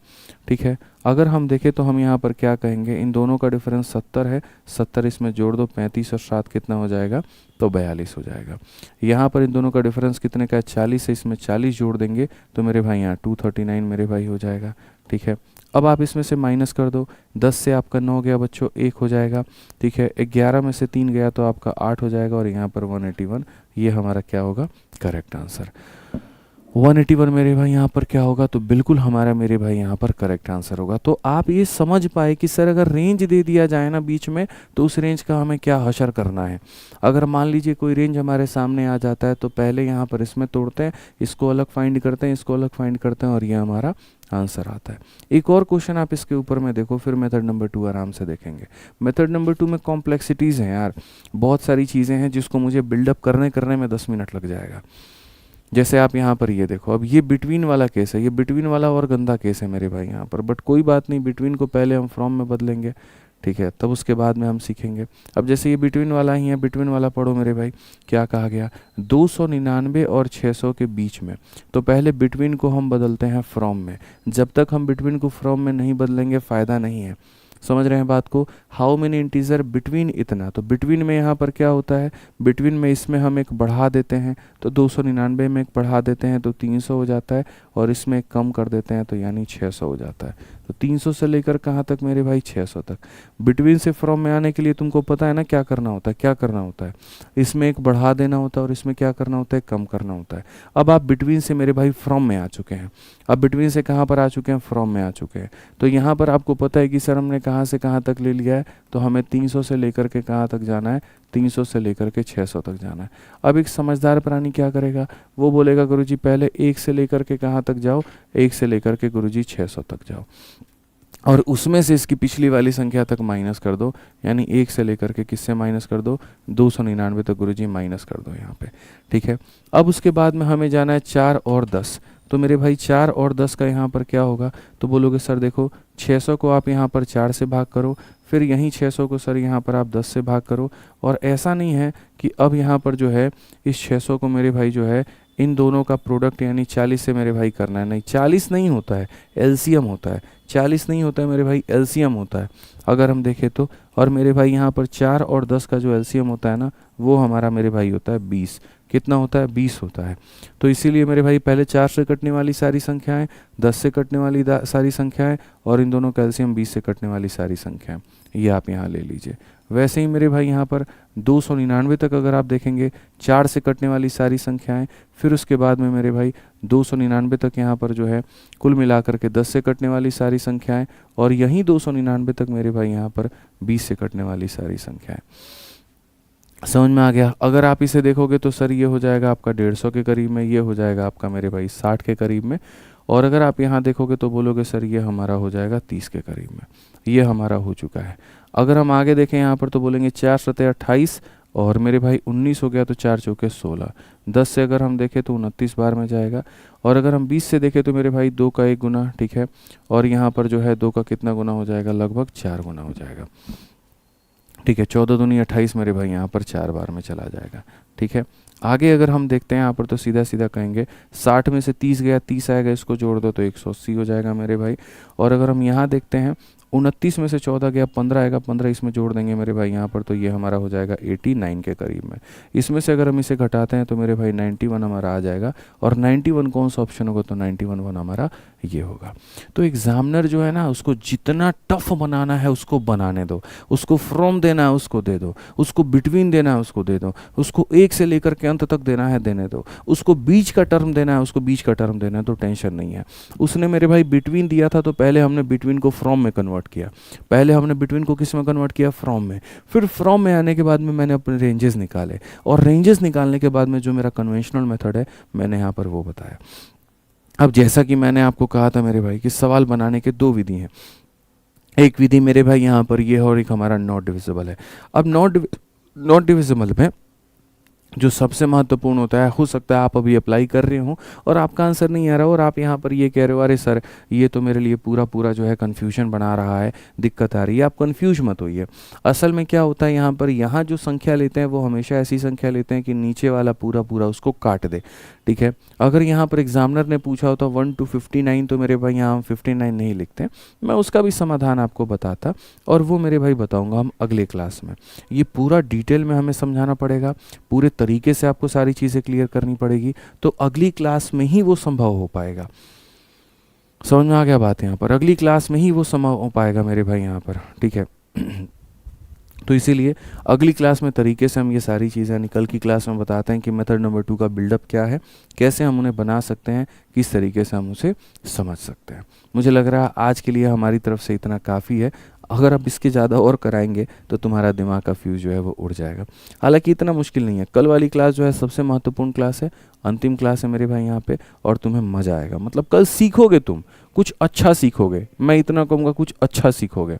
ठीक है। अगर हम देखें तो हम यहाँ पर क्या कहेंगे, इन दोनों का डिफरेंस 70 है, 70 इसमें जोड़ दो, 35 और 7 कितना हो जाएगा, तो 42 हो जाएगा। यहाँ पर इन दोनों का डिफरेंस कितने का है, 40 है, इसमें 40 जोड़ देंगे तो मेरे भाई यहाँ 239 मेरे भाई हो जाएगा, ठीक है। अब आप इसमें से माइनस कर दो, 10 से आपका 9 गया बच्चों, 1 हो जाएगा, ठीक है। 11 में से 3 गया तो आपका 8 हो जाएगा और यहाँ पर 181, ये हमारा क्या होगा, करेक्ट आंसर। 181 मेरे भाई यहाँ पर क्या होगा, तो बिल्कुल हमारा मेरे भाई यहाँ पर करेक्ट आंसर होगा। तो आप ये समझ पाए कि सर अगर रेंज दे दिया जाए ना बीच में, तो उस रेंज का हमें क्या हशर करना है। अगर मान लीजिए कोई रेंज हमारे सामने आ जाता है तो पहले यहाँ पर इसमें तोड़ते हैं, इसको अलग फाइंड करते हैं, इसको अलग फाइंड करते हैं और ये हमारा आंसर आता है। एक और क्वेश्चन आप इसके ऊपर में देखो, फिर मेथड नंबर 2 आराम से देखेंगे। मेथड नंबर 2 में कॉम्प्लेक्सिटीज़ हैं यार, बहुत सारी चीज़ें हैं जिसको मुझे बिल्डअप करने में 10 मिनट लग जाएगा। जैसे आप यहाँ पर ये देखो, अब ये बिटवीन वाला केस है, ये बिटवीन वाला और गंदा केस है मेरे भाई यहाँ पर, बट कोई बात नहीं, बिटवीन को पहले हम फ्रॉम में बदलेंगे, ठीक है, तब उसके बाद में हम सीखेंगे। अब जैसे ये बिटवीन वाला ही है, बिटवीन वाला पढ़ो मेरे भाई, क्या कहा गया, 299 और 600 के बीच में, तो पहले बिटवीन को हम बदलते हैं फ्रॉम में। जब तक हम बिटवीन को फ्रॉम में नहीं बदलेंगे फ़ायदा नहीं है, समझ रहे हैं बात को। हाउ मेनी इंटीजर, बिटवीन इतना, तो बिटवीन में यहाँ पर क्या होता है, बिटवीन में इसमें हम एक बढ़ा देते हैं तो 299 में एक बढ़ा देते हैं तो 300 हो जाता है और इसमें एक कम कर देते हैं तो यानी 600 हो जाता है। तो 300 से लेकर कहाँ तक मेरे भाई, 600 तक। बिटवीन से फ्रॉम में आने के लिए तुमको पता है ना क्या करना होता है, क्या करना होता है, इसमें एक बढ़ा देना होता है और इसमें क्या करना होता है, कम करना होता है। अब आप बिटवीन से मेरे भाई फ्रॉम में आ चुके हैं, अब बिटवीन से कहाँ पर आ चुके हैं, फ्रॉम में आ चुके हैं। तो यहाँ पर आपको पता है कि सर हमने कहाँ से कहाँ तक ले लिया है, तो हमें 300 से लेकर के कहाँ तक जाना है, 300 से लेकर के 600 तक जाना है। अब एक समझदार प्राणी क्या करेगा, वो बोलेगा गुरुजी पहले 1 से लेकर के कहाँ तक जाओ, 1 से लेकर के गुरुजी 600 तक जाओ और उसमें से इसकी पिछली वाली संख्या तक माइनस कर दो, यानी 1 से लेकर के किससे माइनस कर दो, 299 तक गुरुजी माइनस कर दो यहाँ पे, ठीक है। अब उसके बाद में हमें जाना है 4 और 10, तो मेरे भाई 4 और 10 का यहाँ पर क्या होगा, तो बोलोगे सर देखो 600 को आप यहाँ पर 4 से भाग करो, फिर यहीं 600 को सर यहाँ पर आप 10 से भाग करो, और ऐसा नहीं है कि अब यहाँ पर जो है इस 600 को मेरे भाई जो है इन दोनों का प्रोडक्ट यानी 40 से मेरे भाई करना है, नहीं 40 नहीं होता है, एलसीएम होता है, 40 नहीं होता है मेरे भाई, एलसीएम होता है अगर हम देखें तो। और मेरे भाई यहाँ पर 4 और 10 का जो एलसीएम होता है ना, वो हमारा मेरे भाई होता है 20। कितना होता है, 20 होता है। तो इसीलिए मेरे भाई पहले 4 से कटने वाली सारी संख्याएं, 10 से कटने वाली सारी संख्याएं और इन दोनों का एलसीएम 20 से कटने वाली सारी संख्याएं, ये आप यहाँ ले लीजिए। वैसे ही मेरे भाई यहाँ पर 299 तक अगर आप देखेंगे 4 से कटने वाली सारी संख्याएं, फिर उसके बाद में मेरे भाई 299 तक यहाँ पर जो है कुल मिलाकर के 10 से कटने वाली सारी संख्याएं और यहीं 299 तक मेरे भाई यहाँ पर 20 से कटने वाली सारी संख्याएं। समझ में आ गया। अगर आप इसे देखोगे तो सर ये हो जाएगा आपका 150 के करीब में, ये हो जाएगा आपका मेरे भाई 60 के करीब में, और अगर आप यहाँ देखोगे तो बोलोगे सर ये हमारा हो जाएगा 30 के करीब में, ये हमारा हो चुका है। अगर हम आगे देखें यहाँ पर तो बोलेंगे 4 सतह 28 और मेरे भाई 19 हो गया तो 4 चौके 16, 10 से अगर हम देखें तो 29 बार में जाएगा, और अगर हम 20 से देखें तो मेरे भाई 2 का 1 गुना, ठीक है, और यहाँ पर जो है 2 का कितना गुना हो जाएगा, लगभग 4 गुना हो जाएगा, ठीक है। 14 दूनी 28 मेरे भाई यहाँ पर 4 बार में चला जाएगा, ठीक है। आगे अगर हम देखते हैं यहाँ पर तो सीधा सीधा कहेंगे 60 में से 30 गया, 30 आएगा, इसको जोड़ दो तो 180 हो जाएगा मेरे भाई। और अगर हम यहाँ देखते हैं 29 में से 14 गया, 15 आएगा, 15 इसमें जोड़ देंगे मेरे भाई यहाँ पर तो ये हमारा हो जाएगा 89 के करीब में। इसमें से अगर हम इसे घटाते हैं तो मेरे भाई 91 हमारा आ जाएगा। और 91 कौन सा ऑप्शन होगा, तो 91 हमारा ये होगा। तो एग्जामिनर जो है ना, उसको जितना टफ बनाना है उसको बनाने दो, उसको फ्रॉम देना है उसको दे दो, उसको बिटवीन देना है उसको दे दो, उसको एक से लेकर के अंत तक देना है देने दो, उसको बीच का टर्म देना है उसको बीच का टर्म देना है, तो टेंशन नहीं है। उसने मेरे भाई बिटवीन दिया था तो पहले हमने बिटवीन को फ्रॉम में कन्वर्ट किया, पहले हमने बिटवीन को किस में कन्वर्ट किया, फ्रॉम में। फिर फ्रॉम में आने के बाद में मैंने अपने रेंजेस निकाले, और रेंजेस निकालने के बाद में जो मेरा कन्वेंशनल मेथड है मैंने यहाँ पर वो बताया। अब जैसा कि मैंने आपको कहा था मेरे भाई कि सवाल बनाने के दो विधि हैं। एक विधि मेरे भाई यहाँ पर ये है, और एक हमारा नॉट डिविजिबल है। अब नॉट डिविजिबल में जो सबसे महत्वपूर्ण होता है, हो सकता है आप अभी अप्लाई कर रहे हो और आपका आंसर नहीं आ रहा और आप यहाँ पर ये कह रहे हो अरे सर ये तो मेरे लिए पूरा जो है कन्फ्यूजन बना रहा है, दिक्कत आ रही है। आप कन्फ्यूज मत होइए। असल में क्या होता है यहाँ पर, यहाँ जो संख्या लेते हैं वो हमेशा ऐसी संख्या लेते हैं कि नीचे वाला पूरा उसको काट दे, ठीक है। अगर यहाँ पर एग्जामिनर ने पूछा होता 1 to 59 तो मेरे भाई यहाँ हम 59 नहीं लिखते। मैं उसका भी समाधान आपको बताता, और वो मेरे भाई बताऊँगा हम अगले क्लास में। ये पूरा डिटेल में हमें समझाना पड़ेगा, पूरे तरीके से आपको सारी चीज़ें क्लियर करनी पड़ेगी, तो अगली क्लास में ही वो संभव हो पाएगा। समझ में आ गया बात यहाँ पर, अगली क्लास में ही वो संभव हो पाएगा मेरे भाई यहाँ पर, ठीक है। तो इसीलिए अगली क्लास में तरीके से हम ये सारी चीज़ें निकल की क्लास में बताते हैं कि मेथड नंबर 2 का बिल्डअप क्या है, कैसे हम उन्हें बना सकते हैं, किस तरीके से हम उसे समझ सकते हैं। मुझे लग रहा है आज के लिए हमारी तरफ से इतना काफ़ी है। अगर आप इसके ज़्यादा और कराएंगे तो तुम्हारा दिमाग का फ्यूज़ जो है वो उड़ जाएगा। हालांकि इतना मुश्किल नहीं है। कल वाली क्लास जो है सबसे महत्वपूर्ण क्लास है, अंतिम क्लास है मेरे भाई यहाँ पे, और तुम्हें मज़ा आएगा। मतलब कल सीखोगे, तुम कुछ अच्छा सीखोगे, मैं इतना कहूँगा कुछ अच्छा सीखोगे,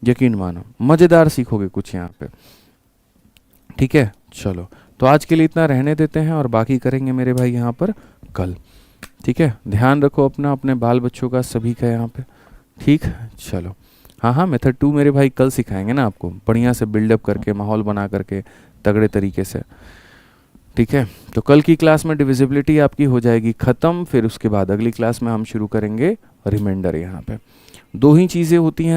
यकीन मानो मज़ेदार सीखोगे कुछ यहाँ पे, ठीक है। चलो तो आज के लिए इतना रहने देते हैं और बाकी करेंगे मेरे भाई यहाँ पर कल, ठीक है। ध्यान रखो अपना, अपने बाल बच्चों का, सभी का यहाँ पे, ठीक। चलो हाँ, मेथड 2 मेरे भाई कल सिखाएंगे ना आपको, बढ़िया से बिल्डअप करके, माहौल बना करके, तगड़े तरीके से, ठीक है। तो कल की क्लास में डिविजिबिलिटी आपकी हो जाएगी ख़त्म। फिर उसके बाद अगली क्लास में हम शुरू करेंगे रिमाइंडर। यहाँ पे 2 ही चीज़ें होती हैं